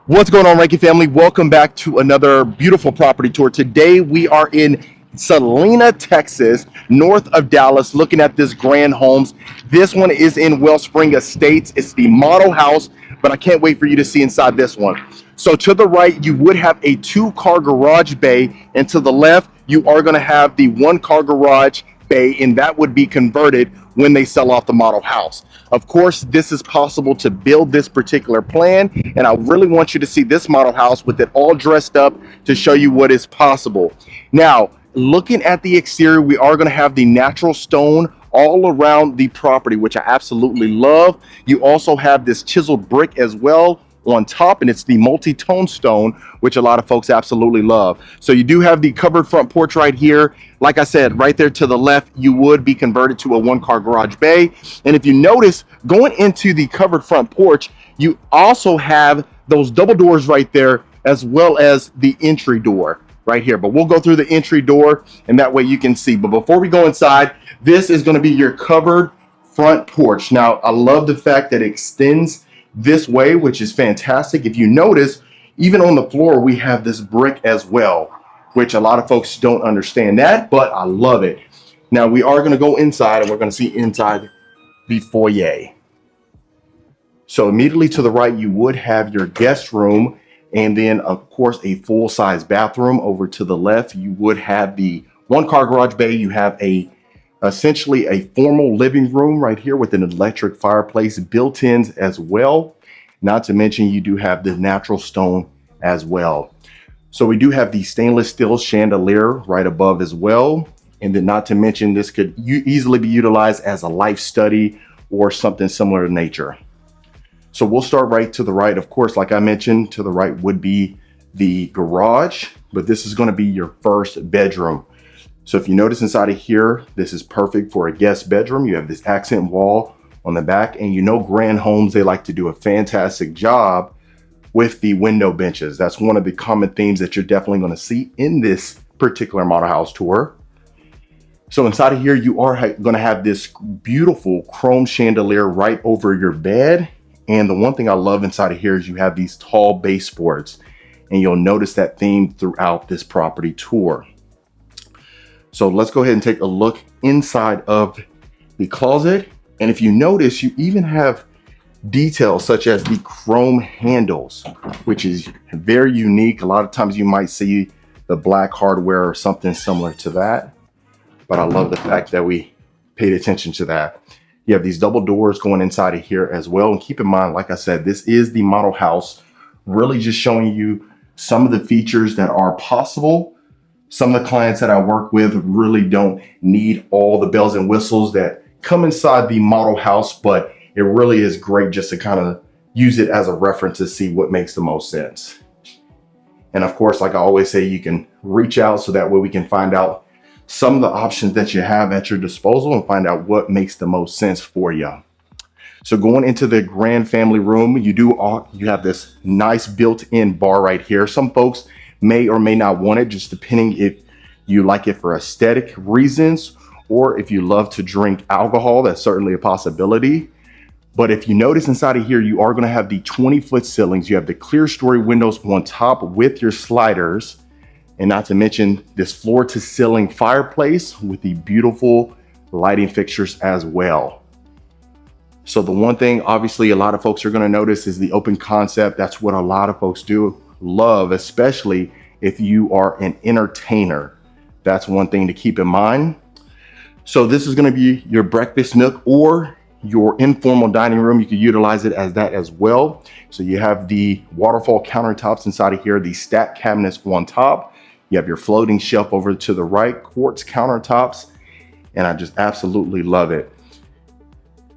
What's going on, Ranky family? Welcome back to another beautiful property tour. Today we are in Salina, Texas, north of Dallas, looking at this Grand Homes. This one is in Wellspring Estates. It's the model house, but I can't wait for you to see inside this one. So to the right, you would have a 2-car garage bay, and to the left, you are going to have the 1-car garage bay, and that would be converted when they sell off the model house. Of course, this is possible to build this particular plan, and I really want you to see this model house with it all dressed up to show you what is possible. Now, looking at the exterior, we are going to have the natural stone all around the property, which I absolutely love. You also have this chiseled brick as well on top, and it's the multi-tone stone, which a lot of folks absolutely love. So you do have the covered front porch right here. Like I said, right there to the left, you would be converted to a one-car garage bay. And if you notice, going into the covered front porch, you also have those double doors right there, as well as the entry door right here. But we'll go through the entry door, and that way you can see. But before we go inside, this is going to be your covered front porch. Now, I love the fact that it extends this way, which is fantastic. If you notice, even on the floor, we have this brick as well, which a lot of folks don't understand that, but I love it. Now we are going to go inside, and we're going to see inside the foyer. So immediately to the right, you would have your guest room, and then of course a full-size bathroom. Over to the left, you would have the one-car garage bay. You have essentially a formal living room right here with an electric fireplace, built-ins as well. Not to mention you do have the natural stone as well. So we do have the stainless steel chandelier right above as well. And then not to mention, this could easily be utilized as a life study or something similar to nature. So we'll start right to the right. Of course, like I mentioned, to the right would be the garage, but this is going to be your first bedroom. So if you notice inside of here, this is perfect for a guest bedroom. You have this accent wall on the back, and you know Grand Homes, they like to do a fantastic job with the window benches. That's one of the common themes that you're definitely going to see in this particular model house tour. So inside of here, you are going to have this beautiful chrome chandelier right over your bed. And the one thing I love inside of here is you have these tall baseboards, and you'll notice that theme throughout this property tour. So let's go ahead and take a look inside of the closet. And if you notice, you even have details such as the chrome handles, which is very unique. A lot of times you might see the black hardware or something similar to that, but I love the fact that we paid attention to that. You have these double doors going inside of here as well. And keep in mind, like I said, this is the model house, really just showing you some of the features that are possible. Some of the clients that I work with really don't need all the bells and whistles that come inside the model house, but it really is great just to kind of use it as a reference to see what makes the most sense. And of course, like I always say, you can reach out so that way we can find out some of the options that you have at your disposal and find out what makes the most sense for you. So going into the grand family room, you have this nice built-in bar right here. Some folks may or may not want it, just depending if you like it for aesthetic reasons or if you love to drink alcohol. That's certainly a possibility. But if you notice inside of here, you are going to have the 20-foot ceilings. You have the clear story windows on top with your sliders, and not to mention this floor to ceiling fireplace with the beautiful lighting fixtures as well. So the one thing obviously a lot of folks are going to notice is the open concept. That's what a lot of folks do love, especially if you are an entertainer. That's one thing to keep in mind. So this is going to be your breakfast nook or your informal dining room. You can utilize it as that as well. So you have the waterfall countertops inside of here, the stacked cabinets on top. You have your floating shelf over to the right, quartz countertops, and I just absolutely love it.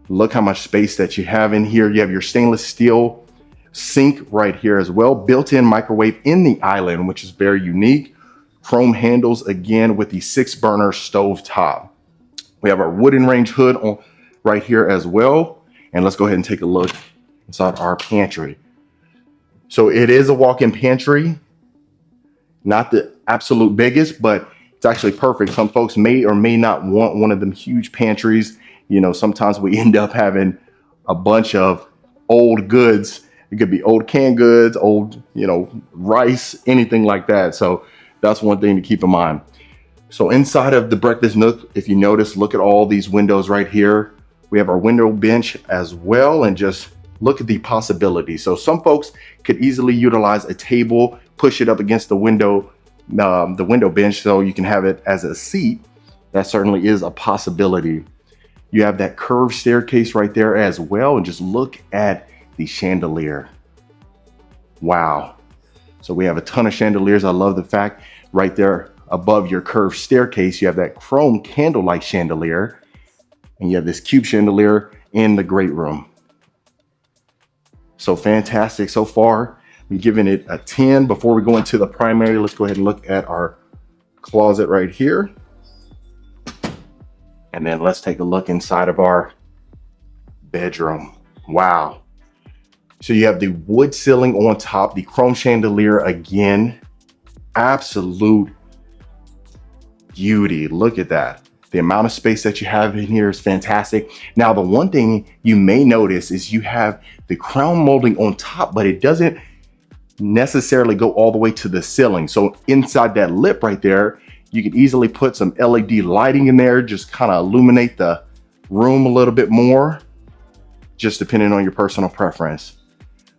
Look how much space that you have in here. You have your stainless steel sink right here as well, built-in microwave in the island, which is very unique. Chrome handles again with the 6-burner stove top. We have our wooden range hood on right here as well. And let's go ahead and take a look inside our pantry. So it is a walk-in pantry, not the absolute biggest, but it's actually perfect. Some folks may or may not want one of them huge pantries. You know, sometimes we end up having a bunch of old goods. It could be old canned goods, old, rice, anything like that. So that's one thing to keep in mind. So inside of the breakfast nook, if you notice, look at all these windows right here. We have our window bench as well, and just look at the possibilities. So some folks could easily utilize a table, push it up against the window bench so you can have it as a seat. That certainly is a possibility. You have that curved staircase right there as well. And just look at the chandelier. Wow. So we have a ton of chandeliers. I love the fact right there above your curved staircase, you have that chrome candlelight chandelier, and you have this cube chandelier in the great room. So fantastic so far. We're giving it a 10. Before we go into the primary, let's go ahead and look at our closet right here. And then let's take a look inside of our bedroom. Wow. So you have the wood ceiling on top, the chrome chandelier again. Absolute beauty. Look at that. The amount of space that you have in here is fantastic. Now, the one thing you may notice is you have the crown molding on top, but it doesn't necessarily go all the way to the ceiling. So inside that lip right there, you can easily put some LED lighting in there, just kind of illuminate the room a little bit more, just depending on your personal preference.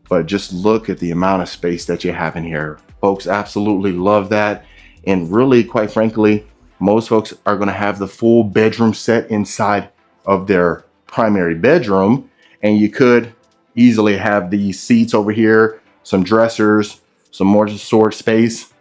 But just look at the amount of space that you have in here. Folks absolutely love that. And really, quite frankly, most folks are going to have the full bedroom set inside of their primary bedroom. And you could easily have these seats over here, some dressers, some more storage space.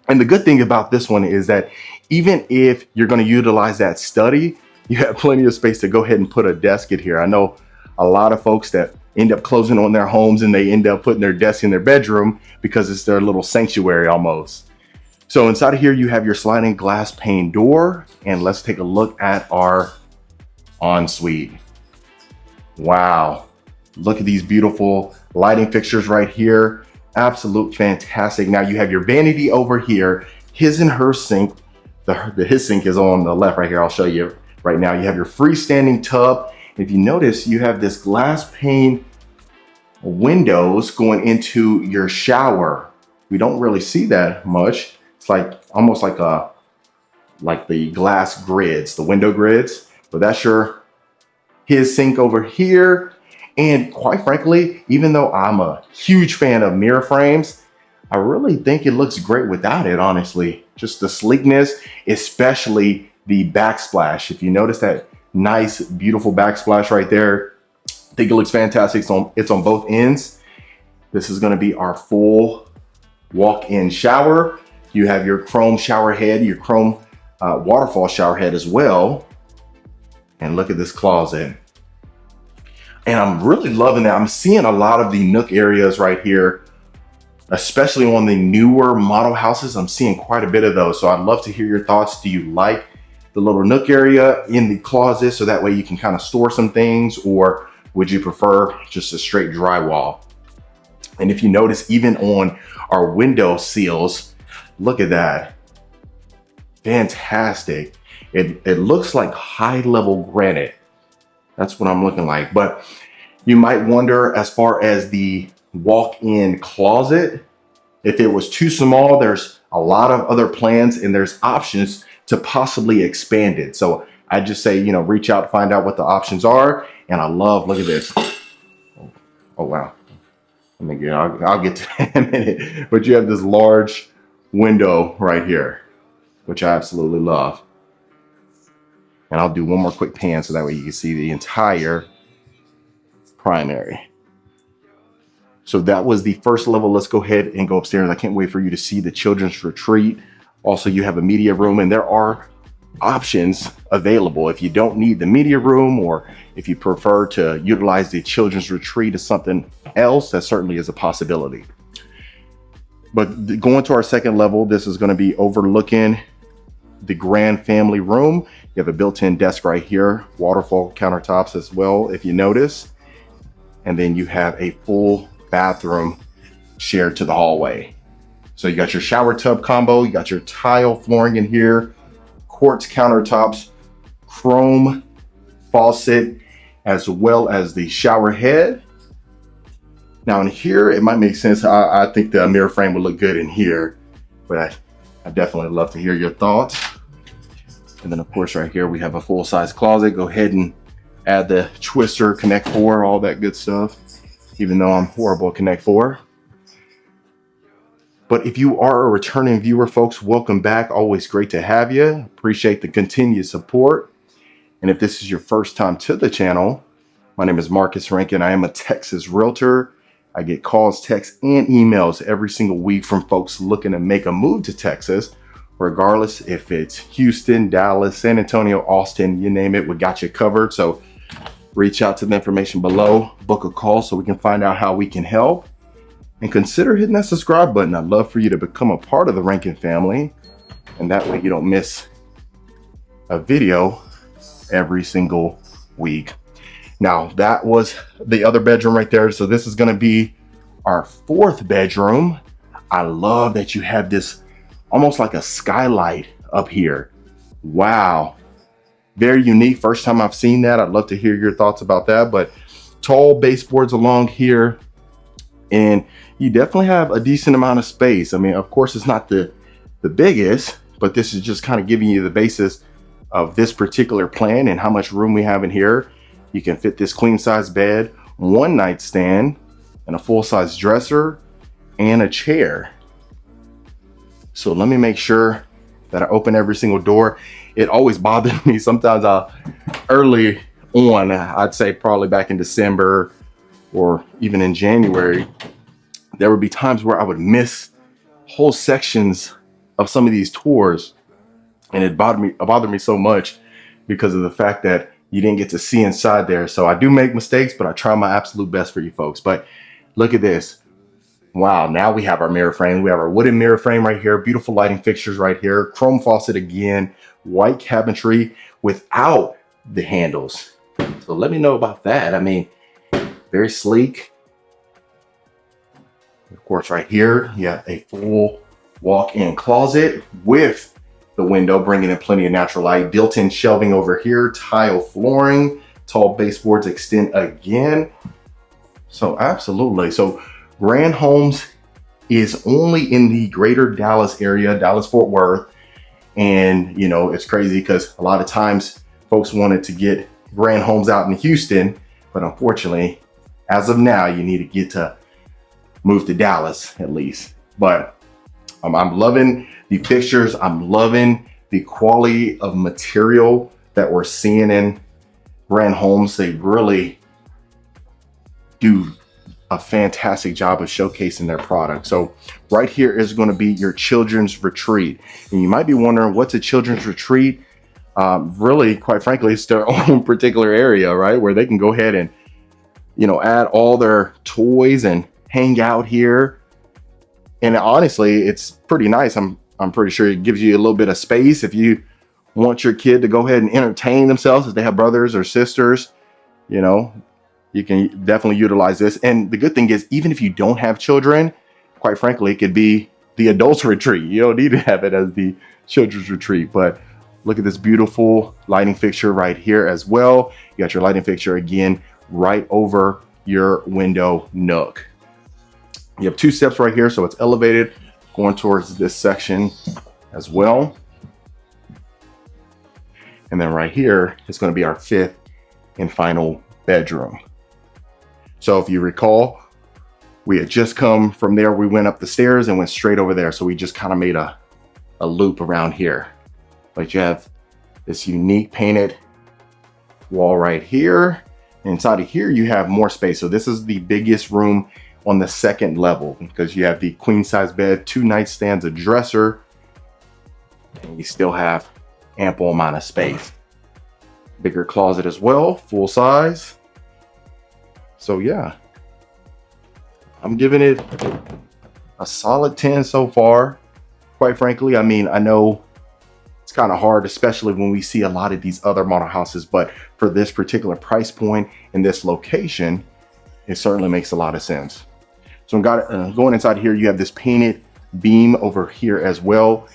And the good thing about this one is that even if you're going to utilize that study, you have plenty of space to go ahead and put a desk in here. I know a lot of folks that end up closing on their homes and they end up putting their desk in their bedroom because it's their little sanctuary almost. So inside of here, you have your sliding glass pane door, and let's take a look at our ensuite. Wow. Look at these beautiful lighting fixtures right here. Absolute fantastic. Now you have your vanity over here, his and her sink. His sink is on the left right here. I'll show you right now. You have your freestanding tub. If you notice, you have this glass pane windows going into your shower. We don't really see that much. It's like almost like the glass grids, the window grids, but that's his sink over here. And quite frankly, even though I'm a huge fan of mirror frames, I really think it looks great without it, honestly. Just the sleekness, especially the backsplash. If you notice that nice, beautiful backsplash right there, I think it looks fantastic. It's on both ends. This is going to be our full walk-in shower. You have your chrome shower head, your chrome waterfall shower head as well. And look at this closet. And I'm really loving that. I'm seeing a lot of the nook areas right here, especially on the newer model houses. I'm seeing quite a bit of those. So I'd love to hear your thoughts. Do you like the little nook area in the closet so that way you can kind of store some things, or would you prefer just a straight drywall? And if you notice, even on our window seals, look at that. Fantastic. It looks like high level granite. That's what I'm looking like. But you might wonder, as far as the walk-in closet, if it was too small, there's a lot of other plans and there's options to possibly expand it. So I just say, reach out, find out what the options are. And look at this. Oh, wow. I'll get to that in a minute. But you have this large window right here, which I absolutely love. And I'll do one more quick pan so that way you can see the entire primary. So that was the first level. Let's go ahead and go upstairs. I can't wait for you to see the children's retreat. Also, you have a media room, and there are options available. If you don't need the media room, or if you prefer to utilize the children's retreat as something else, that certainly is a possibility. But going to our second level, this is going to be overlooking the grand family room. You have a built-in desk right here, waterfall countertops as well, if you notice. And then you have a full bathroom shared to the hallway. So you got your shower tub combo, you got your tile flooring in here, quartz countertops, chrome faucet, as well as the shower head. Now in here, it might make sense. I think the mirror frame would look good in here, but I definitely love to hear your thoughts. And then of course right here, we have a full-size closet. Go ahead and add the twister, Connect 4, all that good stuff, even though I'm horrible at Connect 4. But if you are a returning viewer, folks, welcome back. Always great to have you. Appreciate the continued support. And if this is your first time to the channel, my name is Marcus Rankin. I am a Texas realtor. I get calls, texts, and emails every single week from folks looking to make a move to Texas, regardless if it's Houston, Dallas, San Antonio, Austin, you name it, we got you covered. So reach out to the information below, book a call so we can find out how we can help. And consider hitting that subscribe button. I'd love for you to become a part of the Rankin family. And that way you don't miss a video every single week. Now that was the other bedroom right there. So this is gonna be our fourth bedroom. I love that you have this almost like a skylight up here. Wow, very unique. First time I've seen that. I'd love to hear your thoughts about that. But tall baseboards along here, and you definitely have a decent amount of space. I mean, of course, it's not the biggest, but this is just kind of giving you the basis of this particular plan and how much room we have in here. You can fit this queen size bed, one nightstand, and a full size dresser and a chair. So let me make sure that I open every single door. It always bothered me. Sometimes early on, I'd say probably back in December or even in January, there would be times where I would miss whole sections of some of these tours. And it bothered me so much because of the fact that you didn't get to see inside there. So I do make mistakes, but I try my absolute best for you folks. But look at this. Wow, now we have our mirror frame. We have our wooden mirror frame right here. Beautiful lighting fixtures right here. Chrome faucet again. White cabinetry without the handles. So let me know about that. I mean, very sleek. Of course, right here, you have a full walk-in closet with the window, bringing in plenty of natural light. Built-in shelving over here. Tile flooring. Tall baseboards extend again. So absolutely. So Grand Homes is only in the greater Dallas area, Dallas-Fort Worth. And, you know, it's crazy because a lot of times folks wanted to get Grand Homes out in Houston, but unfortunately, as of now, you need to get to move to Dallas at least. But I'm loving the pictures. I'm loving the quality of material that we're seeing in Grand Homes. They really do a fantastic job of showcasing their product. So right here is going to be your children's retreat. And you might be wondering, what's a children's retreat? Really, quite frankly, it's their own particular area, right? Where they can go ahead and, you know, add all their toys and hang out here. And honestly, it's pretty nice. I'm pretty sure it gives you a little bit of space if you want your kid to go ahead and entertain themselves, if they have brothers or sisters, you know, you can definitely utilize this. And the good thing is, even if you don't have children, quite frankly, it could be the adults retreat. You don't need to have it as the children's retreat. But look at this beautiful lighting fixture right here as well. You got your lighting fixture again right over your window nook. You have two steps right here, so it's elevated going towards this section as well. And then right here is going to be our fifth and final bedroom. So if you recall, we had just come from there. We went up the stairs and went straight over there. So we just kind of made a loop around here. But you have this unique painted wall right here. Inside of here, you have more space. So this is the biggest room on the second level because you have the queen size bed, two nightstands, a dresser, and you still have ample amount of space. Bigger closet as well, full size. So yeah, I'm giving it a solid 10 so far. Quite frankly, I mean, I know it's kind of hard, especially when we see a lot of these other model houses, but for this particular price point in this location, it certainly makes a lot of sense. So going inside here, you have this painted beam over here as well.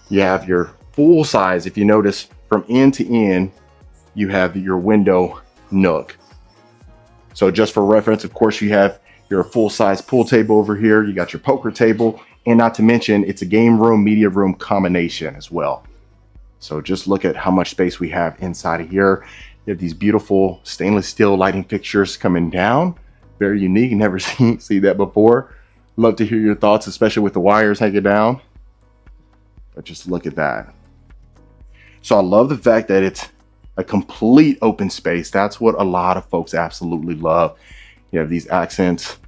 You have your full size. If you notice, from end to end, you have your window nook. So just for reference, of course, you have your full-size pool table over here. You got your poker table, and not to mention, it's a game room, media room combination as well. So just look at how much space we have inside of here. You have these beautiful stainless steel lighting fixtures coming down. Very unique, never seen that before. Love to hear your thoughts, especially with the wires hanging down. But just look at that. So I love the fact that it's a complete open space. That's what a lot of folks absolutely love. You have these accents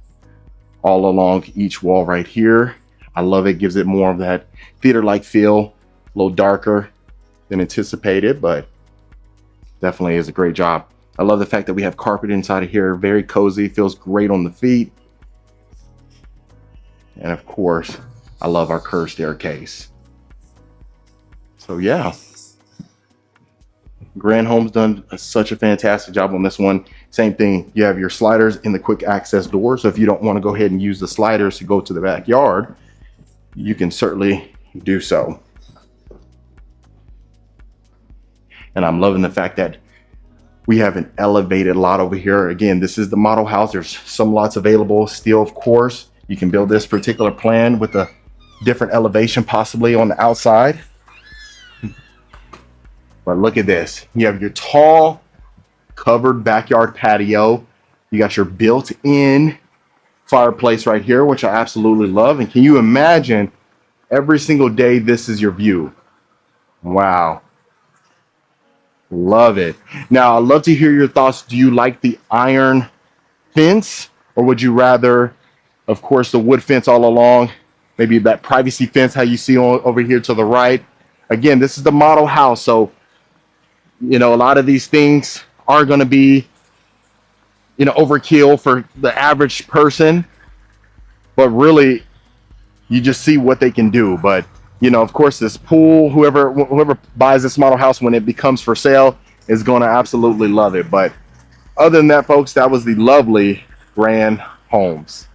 all along each wall right here. I love it. Gives it more of that theater-like feel, a little darker than anticipated, but definitely is a great job. I love the fact that we have carpet inside of here. Very cozy, feels great on the feet. And of course, I love our curved staircase. So yeah, Grand Home's done such a fantastic job on this one. Same thing, you have your sliders in the quick access door. So if you don't want to go ahead and use the sliders to go to the backyard, you can certainly do so. And I'm loving the fact that we have an elevated lot over here. Again, this is the model house. There's some lots available still, of course. You can build this particular plan with a different elevation possibly on the outside. But look at this. You have your tall covered backyard patio. You got your built-in fireplace right here, which I absolutely love. And can you imagine every single day this is your view? Wow. Love it. Now, I'd love to hear your thoughts. Do you like the iron fence, or would you rather, of course, the wood fence all along? Maybe that privacy fence, how you see over here to the right. Again, this is the model house, so you know a lot of these things are going to be, you know, overkill for the average person. But really, you just see what they can do. But you know, of course, this pool, whoever buys this model house when it becomes for sale is going to absolutely love it. But other than that, folks, that was the lovely Grand Homes.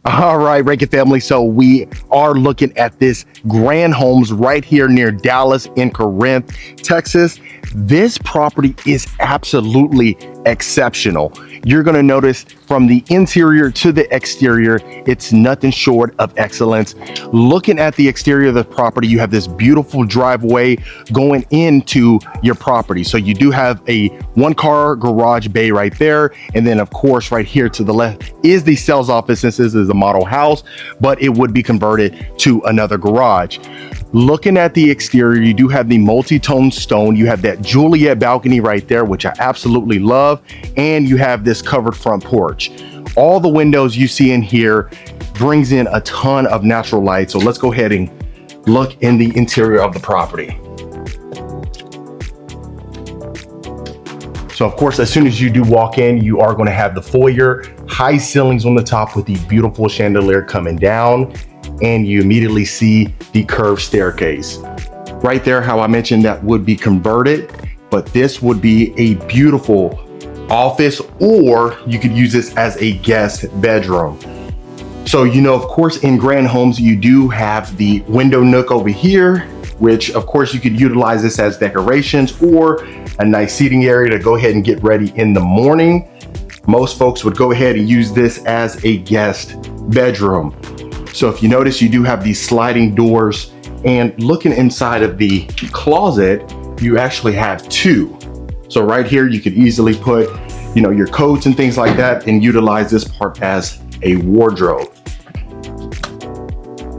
All right, Rankin family. So we are looking at this Grand Homes right here near Dallas in Corinth, Texas. This property is absolutely exceptional. You're going to notice from the interior to the exterior, it's nothing short of excellence. Looking at the exterior of the property, you have this beautiful driveway going into your property. So you do have a one-car garage bay right there. And then, of course, right here to the left is the sales office. Since this is a model house, but it would be converted to another garage. Looking at the exterior, you do have the multi-tone stone. You have that Juliet balcony right there, which I absolutely love. And you have this covered front porch. All the windows you see in here brings in a ton of natural light. So let's go ahead and look in the interior of the property. So of course, as soon as you do walk in, you are going to have the foyer, high ceilings on the top with the beautiful chandelier coming down, and you immediately see the curved staircase. Right there, how I mentioned that would be converted, but this would be a beautiful office, or you could use this as a guest bedroom. So, you know, of course, in Grand Homes, you do have the window nook over here, which of course you could utilize this as decorations or a nice seating area to go ahead and get ready in the morning. Most folks would go ahead and use this as a guest bedroom. So if you notice, you do have these sliding doors, and looking inside of the closet, you actually have two. So right here, you could easily put, you know, your coats and things like that and utilize this part as a wardrobe.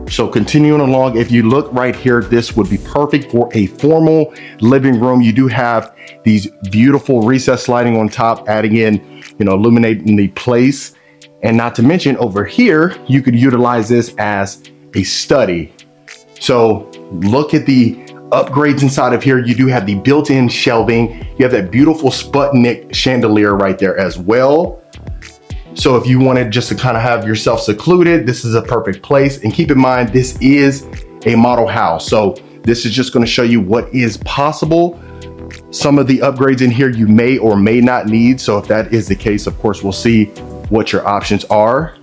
So continuing along, if you look right here, this would be perfect for a formal living room. You do have these beautiful recessed lighting on top, adding in, you know, illuminating the place. And not to mention over here, you could utilize this as a study. So look at the upgrades inside of here. You do have the built-in shelving. You have that beautiful Sputnik chandelier right there as well. So if you wanted just to kind of have yourself secluded, this is a perfect place. And keep in mind, this is a model house. So this is just going to show you what is possible. Some of the upgrades in here you may or may not need. So if that is the case, of course, we'll see what your options are.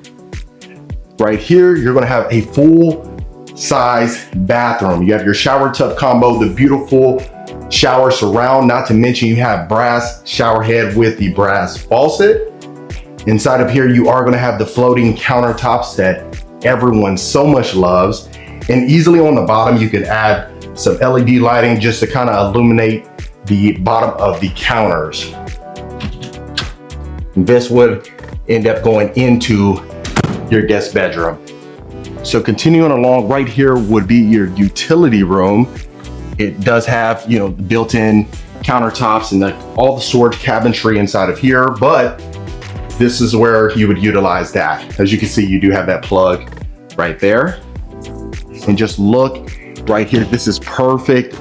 Right here, you're going to have a full size bathroom. You have your shower tub combo, the beautiful shower surround, not to mention you have brass shower head with the brass faucet. Inside of here, you are going to have the floating countertops that everyone so much loves. And easily on the bottom, you could add some LED lighting just to kind of illuminate the bottom of the counters. This would end up going into your guest bedroom. So continuing along, right here would be your utility room. It does have, you know, built-in countertops and all the storage cabinetry inside of here, but this is where you would utilize that. As you can see, you do have that plug right there. And just look right here, this is perfect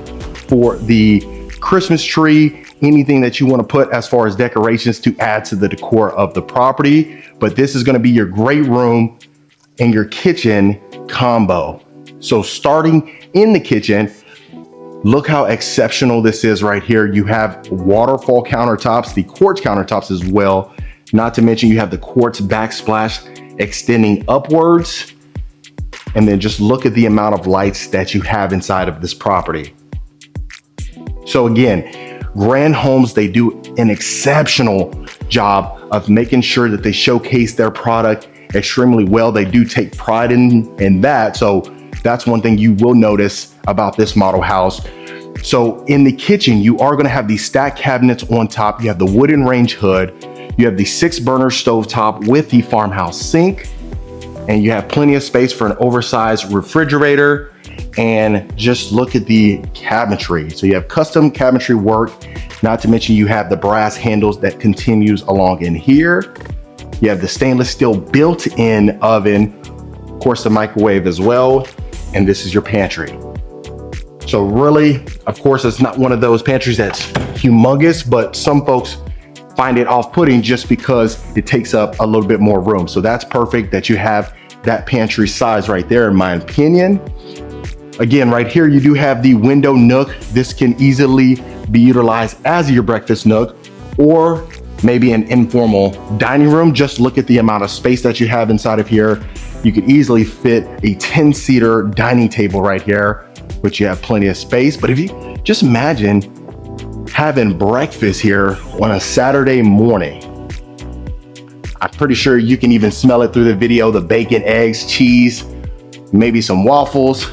for the Christmas tree, anything that you want to put as far as decorations to add to the decor of the property. But this is going to be your great room and your kitchen combo. So starting in the kitchen, look how exceptional this is right here. You have waterfall countertops, the quartz countertops as well. Not to mention you have the quartz backsplash extending upwards. And then just look at the amount of lights that you have inside of this property. So again, Grand Homes, they do an exceptional job of making sure that they showcase their product extremely well. They do take pride in that. So that's one thing you will notice about this model house. So in the kitchen, you are gonna have these stacked cabinets on top. You have the wooden range hood. You have the 6-burner stovetop with the farmhouse sink. And you have plenty of space for an oversized refrigerator. And just look at the cabinetry. So you have custom cabinetry work, not to mention you have the brass handles that continues along in here. You have the stainless steel built-in oven, of course the microwave as well. And this is your pantry. So really, of course, it's not one of those pantries that's humongous, but some folks find it off-putting just because it takes up a little bit more room. So that's perfect that you have that pantry size right there, in my opinion. Again, right here, you do have the window nook. This can easily be utilized as your breakfast nook or maybe an informal dining room. Just look at the amount of space that you have inside of here. You could easily fit a 10-seater dining table right here, which you have plenty of space. But if you just imagine having breakfast here on a Saturday morning, I'm pretty sure you can even smell it through the video, the bacon, eggs, cheese, maybe some waffles.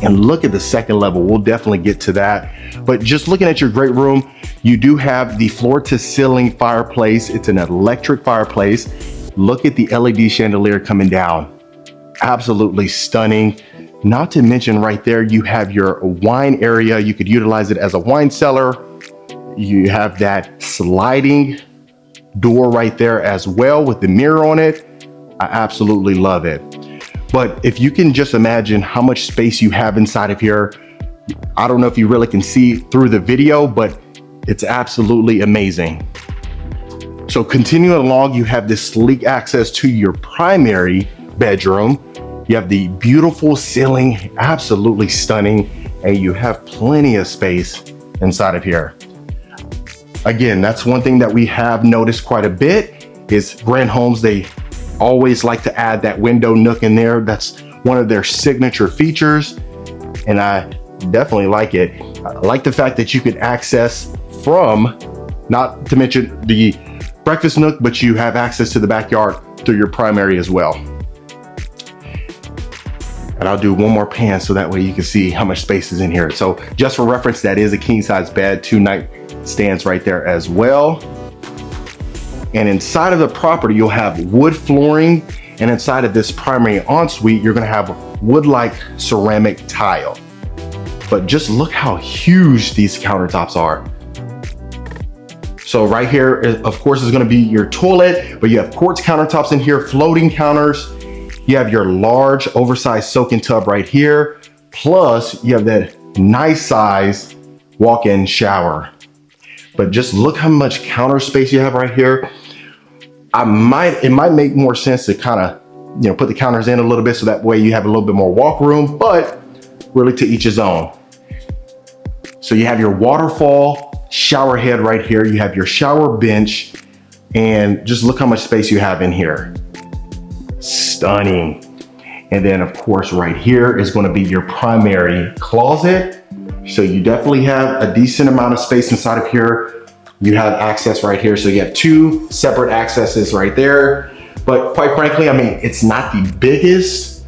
And look at the second level, we'll definitely get to that. But just looking at your great room, you do have the floor to ceiling fireplace. It's an electric fireplace. Look at the LED chandelier coming down. Absolutely stunning. Not to mention right there, you have your wine area. You could utilize it as a wine cellar. You have that sliding door right there as well with the mirror on it. I absolutely love it. But if you can just imagine how much space you have inside of here, I don't know if you really can see through the video, but it's absolutely amazing. So continuing along, you have this sleek access to your primary bedroom. You have the beautiful ceiling, absolutely stunning, and you have plenty of space inside of here. Again, that's one thing that we have noticed quite a bit is Grand Homes, they always like to add that window nook in there. That's one of their signature features, and I definitely like it. I like the fact that you could access from, not to mention the breakfast nook, but you have access to the backyard through your primary as well. And I'll do one more pan so that way you can see how much space is in here. So just for reference, that is a king size bed, 2 nightstands right there as well. And inside of the property, you'll have wood flooring. And inside of this primary ensuite, you're gonna have wood-like ceramic tile. But just look how huge these countertops are. So right here, of course, is gonna be your toilet, but you have quartz countertops in here, floating counters. You have your large oversized soaking tub right here. Plus you have that nice size walk-in shower. But just look how much counter space you have right here. It might make more sense to kind of, put the counters in a little bit so that way you have a little bit more walk room, but really to each his own. So you have your waterfall shower head right here. You have your shower bench, and just look how much space you have in here. Stunning. And then of course right here is going to be your primary closet. So you definitely have a decent amount of space inside of here. You have access right here. So you have 2 separate accesses right there. But quite frankly, I mean, it's not the biggest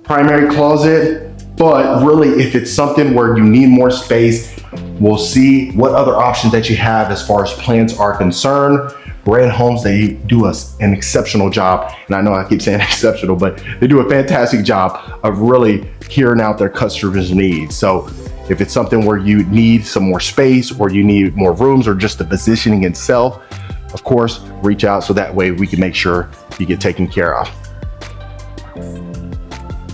primary closet, but really if it's something where you need more space, we'll see what other options that you have as far as plans are concerned. Grand Homes, they do an exceptional job. And I know I keep saying exceptional, but they do a fantastic job of really hearing out their customers' needs. So If it's something where you need some more space or you need more rooms or just the positioning itself, of course, reach out so that way we can make sure you get taken care of.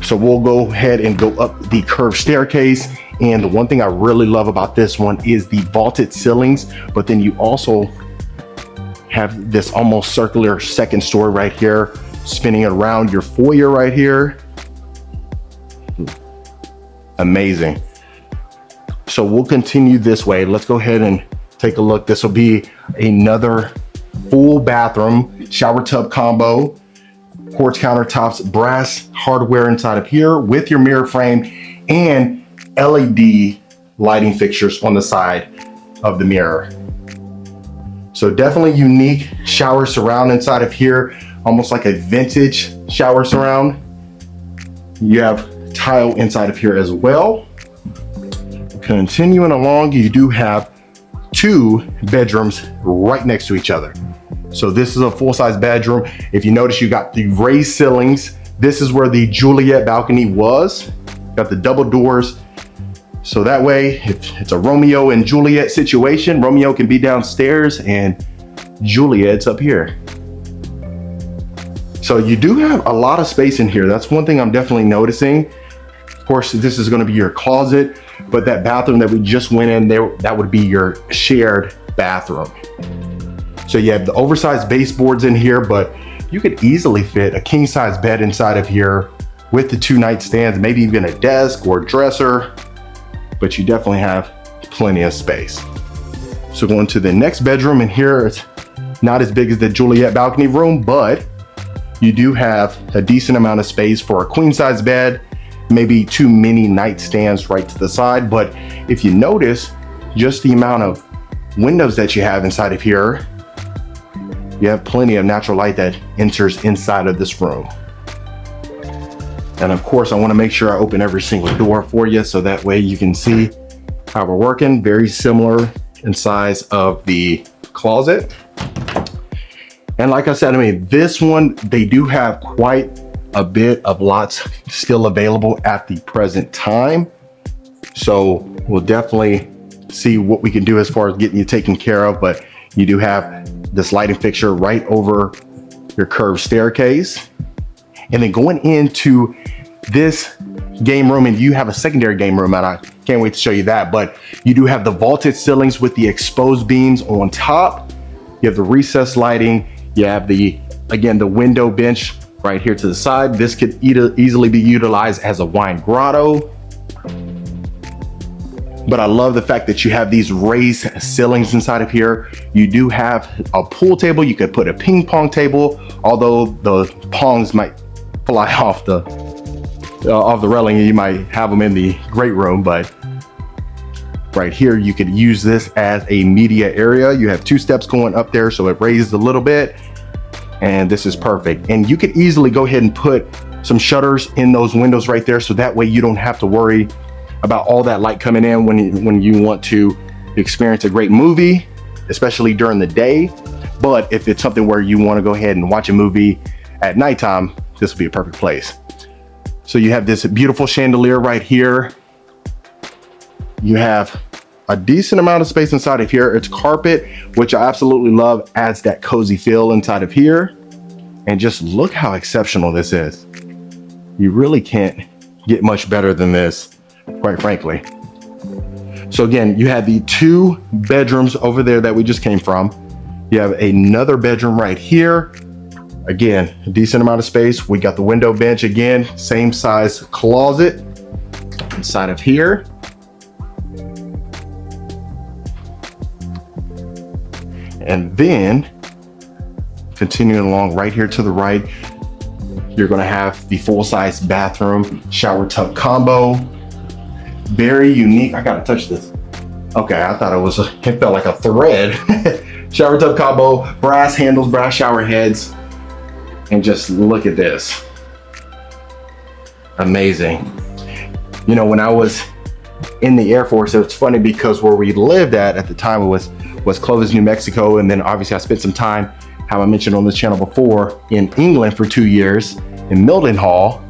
So we'll go ahead and go up the curved staircase. And the one thing I really love about this one is the vaulted ceilings, but then you also have this almost circular second story right here, spinning around your foyer right here. Amazing. So we'll continue this way. Let's go ahead and take a look. This will be another full bathroom, shower tub combo, quartz countertops, brass hardware inside of here with your mirror frame and LED lighting fixtures on the side of the mirror. So definitely unique shower surround inside of here, almost like a vintage shower surround. You have tile inside of here as well. Continuing along, you do have 2 bedrooms right next to each other. So this is a full-size bedroom. If you notice, you got the raised ceilings. This is where the Juliet balcony was. Got the double doors. So that way, if it's a Romeo and Juliet situation, Romeo can be downstairs and Juliet's up here. So you do have a lot of space in here. That's one thing I'm definitely noticing. Of course, this is going to be your closet, but that bathroom that we just went in there, that would be your shared bathroom. So you have the oversized baseboards in here, but you could easily fit a king size bed inside of here with the 2 nightstands, maybe even a desk or dresser, but you definitely have plenty of space. So going to the next bedroom, in here, it's not as big as the Juliet balcony room, but you do have a decent amount of space for a queen size bed, maybe 2 mini nightstands right to the side. But if you notice just the amount of windows that you have inside of here, you have plenty of natural light that enters inside of this room. And of course, I want to make sure I open every single door for you so that way you can see how we're working. Very similar in size of the closet. And like I said, I mean, this one, they do have quite a bit of lots still available at the present time. So we'll definitely see what we can do as far as getting you taken care of. But you do have this lighting fixture right over your curved staircase. And then going into this game room, and you have a secondary game room, and I can't wait to show you that, but you do have the vaulted ceilings with the exposed beams on top. You have the recessed lighting. You have the, again, the window bench right here to the side. This could easily be utilized as a wine grotto. But I love the fact that you have these raised ceilings inside of here. You do have a pool table. You could put a ping pong table, although the pongs might fly off the railing and you might have them in the great room. But right here, you could use this as a media area. You have 2 steps going up there, so it raises a little bit, and this is perfect. And you could easily go ahead and put some shutters in those windows right there, so that way you don't have to worry about all that light coming in when you want to experience a great movie, especially during the day. But if it's something where you want to go ahead and watch a movie at nighttime, this will be a perfect place. So you have this beautiful chandelier right here. You have a decent amount of space inside of here. It's carpet, which I absolutely love, adds that cozy feel inside of here. And just look how exceptional this is. You really can't get much better than this, quite frankly. So again, you have the 2 bedrooms over there that we just came from. You have another bedroom right here. Again, a decent amount of space. We got the window bench again, same size closet inside of here. And then continuing along right here to the right, you're gonna have the full-size bathroom, shower tub combo. Very unique. I gotta touch this. Okay, I thought it felt like a thread. Shower tub combo, brass handles, brass shower heads. And just look at this. Amazing. You know, when I was in the Air Force, it's funny because where we lived at the time was Clovis, New Mexico. And then obviously I spent some time, how I mentioned on this channel before, in England for 2 years in Mildenhall.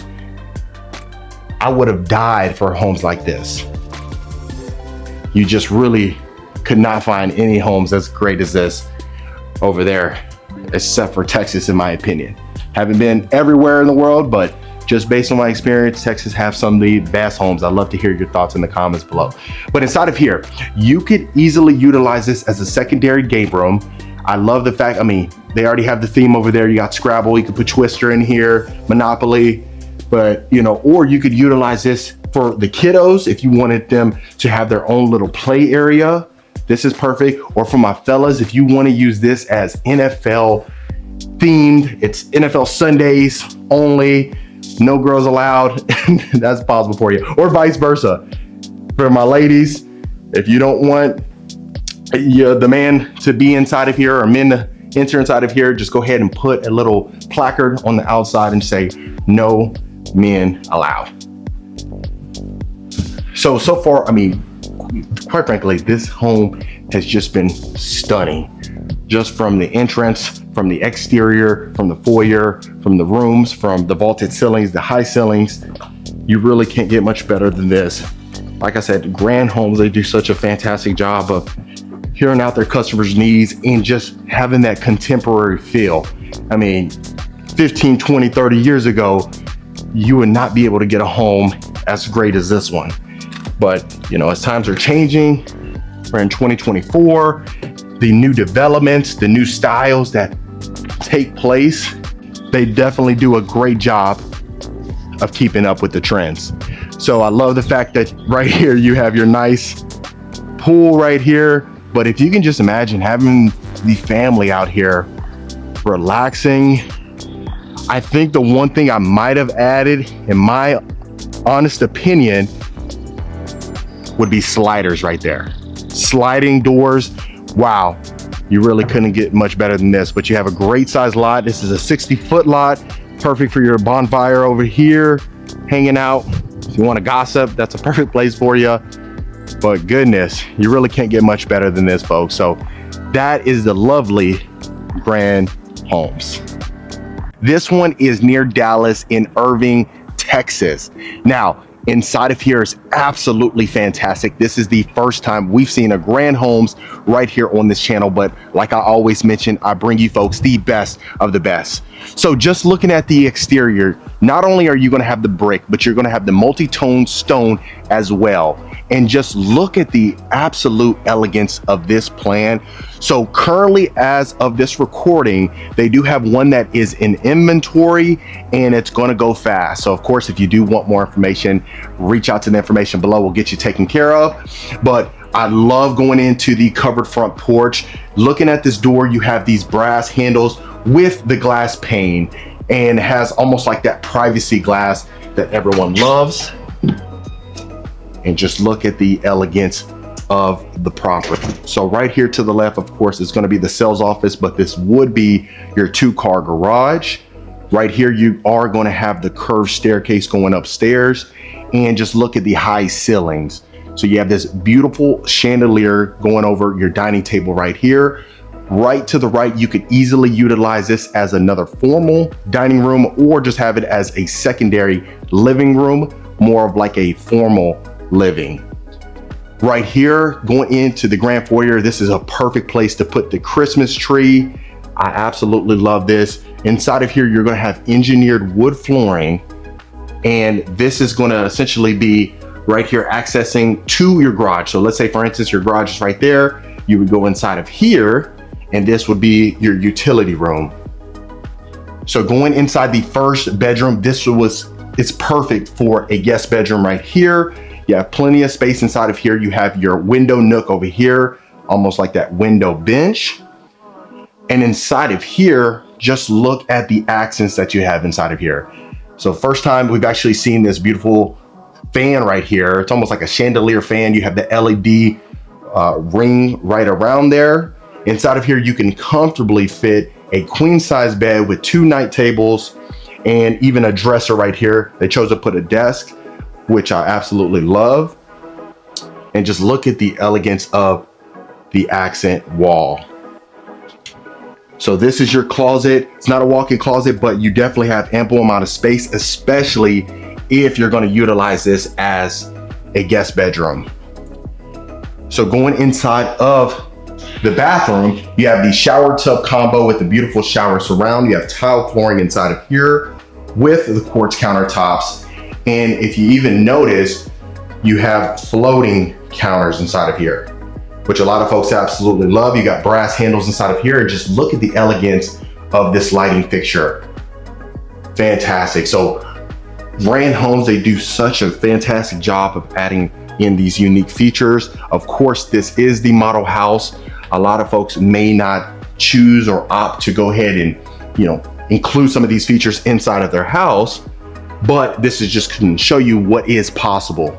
I would have died for homes like this. You just really could not find any homes as great as this over there, except for Texas, in my opinion. Haven't been everywhere in the world, but just based on my experience, Texas have some of the best homes. I'd love to hear your thoughts in the comments below. But inside of here, you could easily utilize this as a secondary game room. I love the fact, I mean, they already have the theme over there. You got Scrabble, you could put Twister in here, Monopoly, but you know, or you could utilize this for the kiddos if you wanted them to have their own little play area. This is perfect. Or for my fellas, if you want to use this as NFL themed, it's NFL Sundays only, no girls allowed. That's possible for you, or vice versa. For my ladies, if you don't want the man to be inside of here or men to enter inside of here, just go ahead and put a little placard on the outside and say no men allowed. So far, I mean, quite frankly, this home has just been stunning. Just from the entrance, from the exterior, from the foyer, from the rooms, from the vaulted ceilings, the high ceilings, you really can't get much better than this. Like I said, Grand Homes, they do such a fantastic job of hearing out their customers' needs and just having that contemporary feel. I mean, 15, 20, 30 years ago, you would not be able to get a home as great as this one. But, you know, as times are changing, we're in 2024, the new developments, the new styles that take place, they definitely do a great job of keeping up with the trends. So I love the fact that right here you have your nice pool right here. But if you can just imagine having the family out here relaxing, I think the one thing I might have added, in my honest opinion, would be sliders right there. Sliding doors. Wow, you really couldn't get much better than this. But you have a great size lot. This is a 60-foot lot, perfect for your bonfire over here, hanging out. If you want to gossip, that's a perfect place for you. But goodness, you really can't get much better than this, folks. So that is the lovely Grand Homes. This one is near Dallas in Irving, Texas. Now, inside of here is absolutely fantastic. This is the first time we've seen a Grand Homes right here on this channel, but like I always mention, I bring you folks the best of the best. So just looking at the exterior, not only are you going to have the brick, but you're going to have the multi-tone stone as well. And just look at the absolute elegance of this plan. So currently, as of this recording, they do have one that is in inventory and it's going to go fast. So of course, if you do want more information, reach out to the information below. We'll get you taken care of. But I love going into the covered front porch. Looking at this door, you have these brass handles with the glass pane, and it has almost like that privacy glass that everyone loves. And just look at the elegance of the property. So right here to the left, of course, is going to be the sales office, but this would be your 2-car garage. Right here, you are going to have the curved staircase going upstairs, and just look at the high ceilings. So you have this beautiful chandelier going over your dining table right here. Right to the right, you could easily utilize this as another formal dining room, or just have it as a secondary living room, more of like a formal living. Right here, going into the grand foyer, this is a perfect place to put the Christmas tree. I absolutely love this. Inside of here, you're going to have engineered wood flooring, and this is going to essentially be right here accessing to your garage. So let's say, for instance, your garage is right there. You would go inside of here, and this would be your utility room. So going inside the first bedroom, it's perfect for a guest bedroom right here. You have plenty of space inside of here. You have your window nook over here, almost like that window bench. And inside of here, just look at the accents that you have inside of here. So first time we've actually seen this beautiful fan right here. It's almost like a chandelier fan. You have the LED ring right around there. Inside of here, you can comfortably fit a queen size bed with 2 night tables and even a dresser right here. They chose to put a desk, which I absolutely love. And just look at the elegance of the accent wall. So this is your closet. It's not a walk-in closet, but you definitely have ample amount of space, especially if you're going to utilize this as a guest bedroom. So going inside of the bathroom, you have the shower tub combo with the beautiful shower surround. You have tile flooring inside of here with the quartz countertops. And if you even notice, you have floating counters inside of here, which a lot of folks absolutely love. You got brass handles inside of here, and just look at the elegance of this lighting fixture. Fantastic. So Grand Homes, they do such a fantastic job of adding in these unique features. Of course, this is the model house. A lot of folks may not choose or opt to go ahead and, include some of these features inside of their house, but this is just to show you what is possible.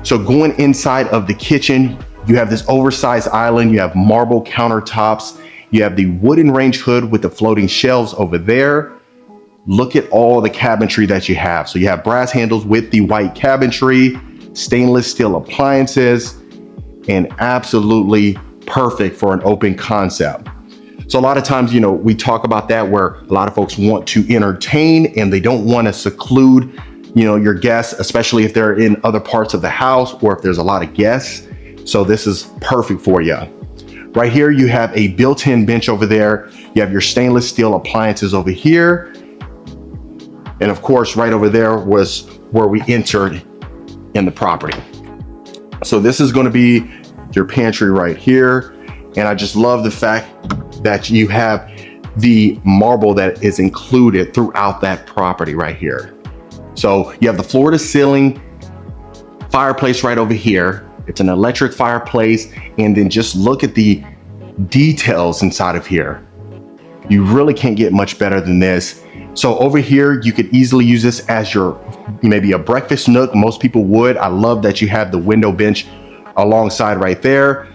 So going inside of the kitchen, you have this oversized island, you have marble countertops, you have the wooden range hood with the floating shelves over there. Look at all the cabinetry that you have. So you have brass handles with the white cabinetry, stainless steel appliances, and absolutely perfect for an open concept. So a lot of times, we talk about that where a lot of folks want to entertain and they don't want to seclude, your guests, especially if they're in other parts of the house or if there's a lot of guests. So this is perfect for you. Right here, you have a built-in bench over there. You have your stainless steel appliances over here. And of course, right over there was where we entered in the property. So this is going to be your pantry right here. And I just love the fact that you have the marble that is included throughout that property right here. So you have the floor to ceiling fireplace right over here. It's an electric fireplace. And then just look at the details inside of here. You really can't get much better than this. So over here, you could easily use this as your, maybe a breakfast nook. Most people would. I love that you have the window bench alongside right there.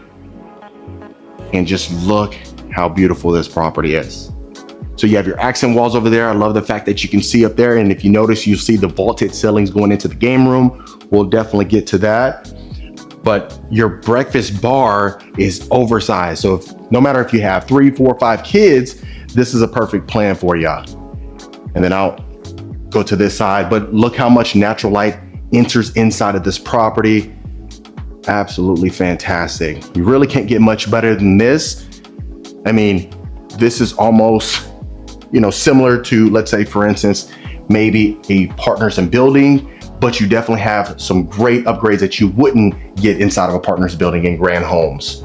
And just look how beautiful this property is. So you have your accent walls over there. I love the fact that you can see up there. And if you notice, you'll see the vaulted ceilings going into the game room. We'll definitely get to that. But your breakfast bar is oversized. So no matter if you have 3, 4, 5 kids, this is a perfect plan for you. And then I'll go to this side, but look how much natural light enters inside of this property. Absolutely fantastic. You really can't get much better than this. I mean, this is almost, similar to, let's say, for instance, maybe a Partners in Building, but you definitely have some great upgrades that you wouldn't get inside of a Partners Building in Grand Homes.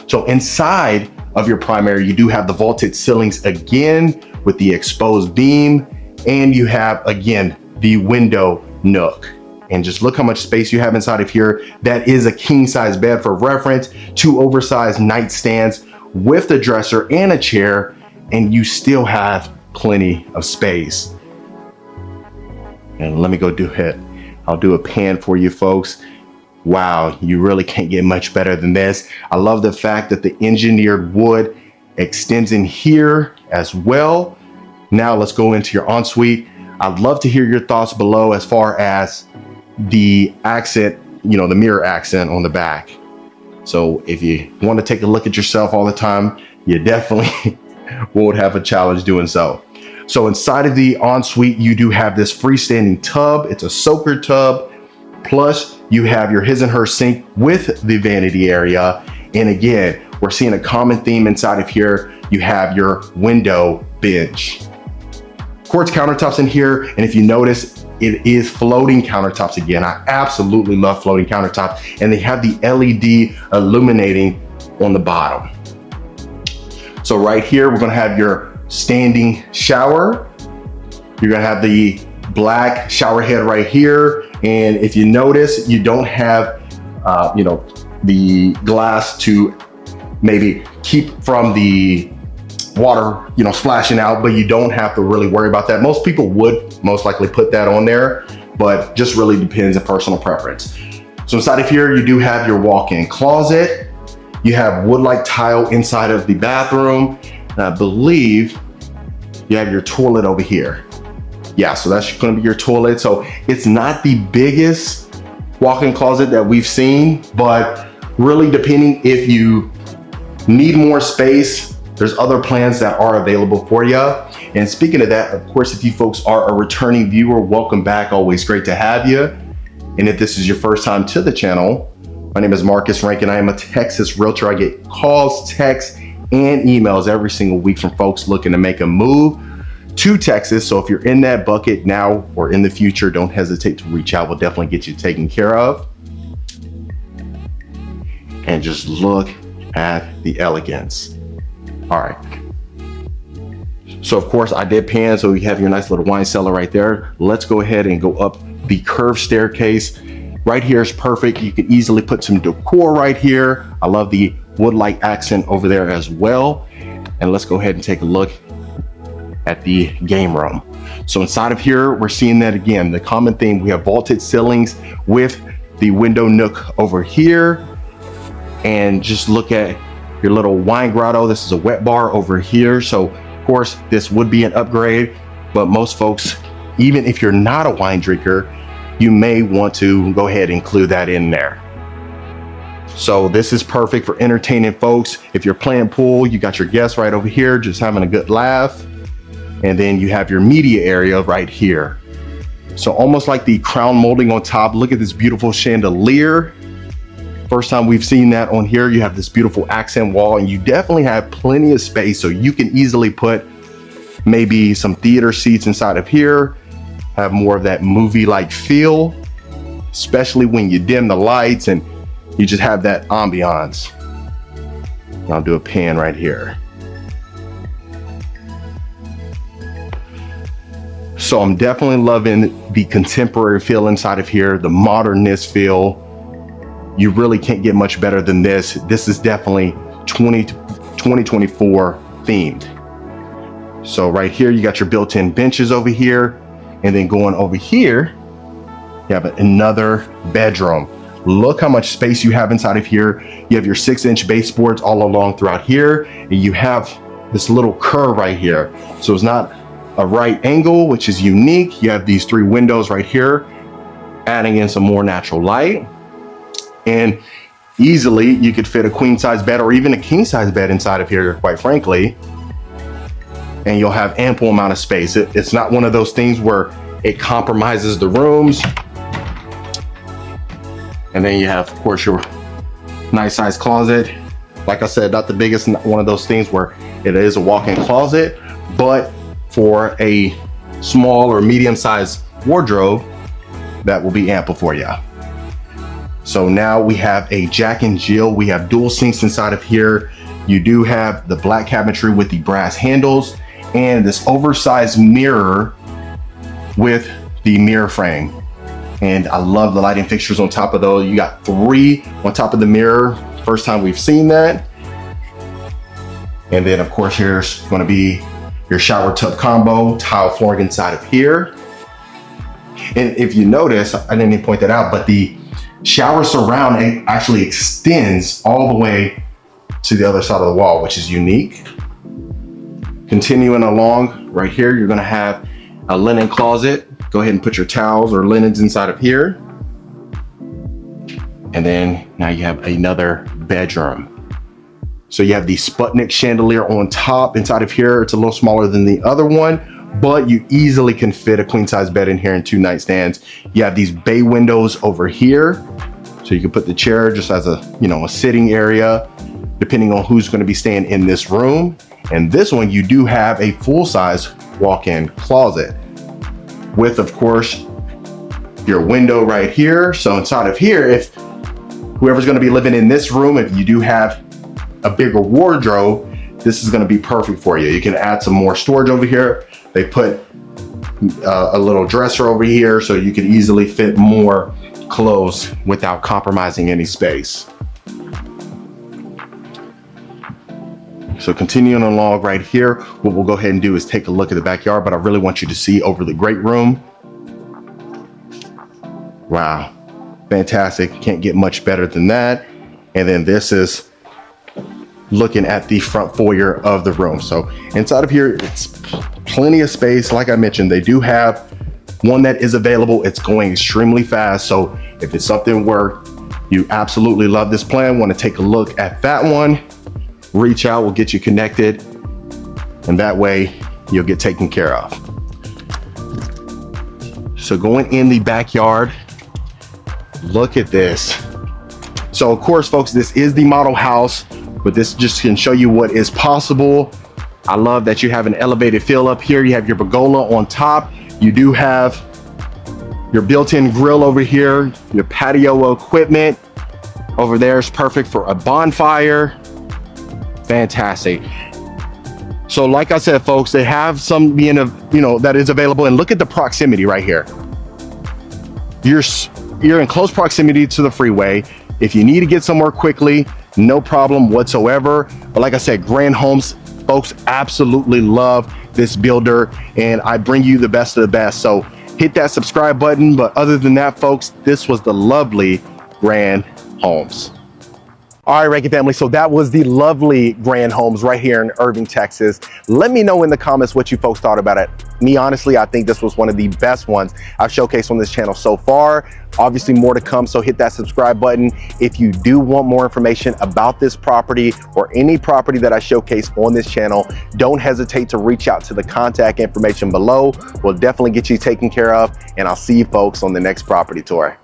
So inside of your primary, you do have the vaulted ceilings again with the exposed beam, and you have, again, the window nook. And just look how much space you have inside of here. That is a king size bed for reference, 2 oversized nightstands with a dresser and a chair, and you still have plenty of space. And let me go do it. I'll do a pan for you folks. Wow, you really can't get much better than this. I love the fact that the engineered wood extends in here as well. Now let's go into your ensuite. I'd love to hear your thoughts below as far as the accent, the mirror accent on the back. So if you want to take a look at yourself all the time, you definitely won't have a challenge doing so. So inside of the ensuite, you do have this freestanding tub. It's a soaker tub. Plus you have your his and her sink with the vanity area. And again, we're seeing a common theme inside of here. You have your window bench. Quartz countertops in here. And if you notice, it is floating countertops again. I absolutely love floating countertops. And they have the LED illuminating on the bottom. So right here, we're gonna have your standing shower. You're gonna have the black shower head right here. And if you notice, you don't have, the glass to maybe keep from the water, splashing out, but you don't have to really worry about that. Most people would most likely put that on there, but just really depends on personal preference. So inside of here, you do have your walk-in closet. You have wood-like tile inside of the bathroom. And I believe you have your toilet over here. Yeah, so that's gonna be your toilet. So it's not the biggest walk-in closet that we've seen, but really depending if you need more space, there's other plans that are available for you. And speaking of that, of course, if you folks are a returning viewer, welcome back. Always great to have you. And if this is your first time to the channel, My name is Marcus Rankin. I am a Texas realtor. I get calls, texts, and emails every single week from folks looking to make a move to Texas. So if you're in that bucket now or in the future, don't hesitate to reach out. We'll definitely get you taken care of. And just look at the elegance. All right. So of course I did pan, so you have your nice little wine cellar right there. Let's go ahead and go up the curved staircase. Right here is perfect. You can easily put some decor right here. I love the wood-like accent over there as well. And let's go ahead and take a look at the game room. So inside of here, we're seeing that again, the common theme, we have vaulted ceilings with the window nook over here. And just look at your little wine grotto. This is a wet bar over here. So of course, this would be an upgrade, but most folks, even if you're not a wine drinker, you may want to go ahead and include that in there. So this is perfect for entertaining folks. If you're playing pool, you got your guests right over here, just having a good laugh. And then you have your media area right here. So almost like the crown molding on top. Look at this beautiful chandelier. First time we've seen that on here. You have this beautiful accent wall, and you definitely have plenty of space, so you can easily put maybe some theater seats inside of here, have more of that movie-like feel, especially when you dim the lights and you just have that ambiance. And I'll do a pan right here. So I'm definitely loving the contemporary feel inside of here, the modernist feel. You really can't get much better than this. This is definitely 2024 themed. So right here, you got your built-in benches over here. And then going over here, you have another bedroom. Look how much space you have inside of here. You have your 6-inch baseboards all along throughout here. And you have this little curve right here. So it's not a right angle, which is unique. You have these 3 windows right here, adding in some more natural light. And easily you could fit a queen size bed or even a king size bed inside of here, quite frankly. And you'll have ample amount of space. It's not one of those things where it compromises the rooms. And then you have, of course, your nice size closet. Like I said, not the biggest, not one of those things where it is a walk-in closet, but for a small or medium sized wardrobe, that will be ample for you. So now we have a Jack and Jill. We have dual sinks inside of here. You do have the black cabinetry with the brass handles and this oversized mirror with the mirror frame. And I love the lighting fixtures on top of those. You got 3 on top of the mirror. First time we've seen that. And then of course, here's going to be your shower tub combo, tile flooring inside of here. And if you notice, I didn't even point that out, but the shower surround actually extends all the way to the other side of the wall, which is unique. Continuing along right here, you're gonna have a linen closet. Go ahead and put your towels or linens inside of here. And then now you have another bedroom. So you have the Sputnik chandelier on top inside of here. It's a little smaller than the other one, but you easily can fit a queen size bed in here and 2 nightstands. You have these bay windows over here. So you can put the chair just as a, a sitting area, depending on who's going to be staying in this room. And this one, you do have a full size walk-in closet with, of course, your window right here. So inside of here, if whoever's going to be living in this room, if you do have a bigger wardrobe, this is going to be perfect for you. You can add some more storage over here. They put a little dresser over here so you can easily fit more clothes without compromising any space. So continuing along right here, what we'll go ahead and do is take a look at the backyard, but I really want you to see over the great room. Wow, fantastic. Can't get much better than that. And then this is looking at the front foyer of the room. So inside of here, it's plenty of space. Like I mentioned, they do have one that is available. It's going extremely fast. So if it's something where you absolutely love this plan, want to take a look at that one, reach out, we'll get you connected. And that way you'll get taken care of. So going in the backyard, look at this. So of course, folks, this is the model house, but this just can show you what is possible. I love that you have an elevated feel up here. You have your pergola on top. You do have your built-in grill over here. Your patio equipment over there is perfect for a bonfire. Fantastic. So like I said, folks, they have some being that is available, and look at the proximity right here. You're in close proximity to the freeway. If you need to get somewhere quickly, no problem whatsoever. But like I said, Grand Homes, folks, absolutely love this builder, and I bring you the best of the best. So hit that subscribe button. But other than that, folks, this was the lovely Grand Homes. All right, Reiki family, so that was the lovely Grand Homes right here in Irving, Texas. Let me know in the comments what you folks thought about it. Me, honestly, I think this was one of the best ones I've showcased on this channel so far. Obviously more to come, so hit that subscribe button. If you do want more information about this property or any property that I showcase on this channel, don't hesitate to reach out to the contact information below. We'll definitely get you taken care of, and I'll see you folks on the next property tour.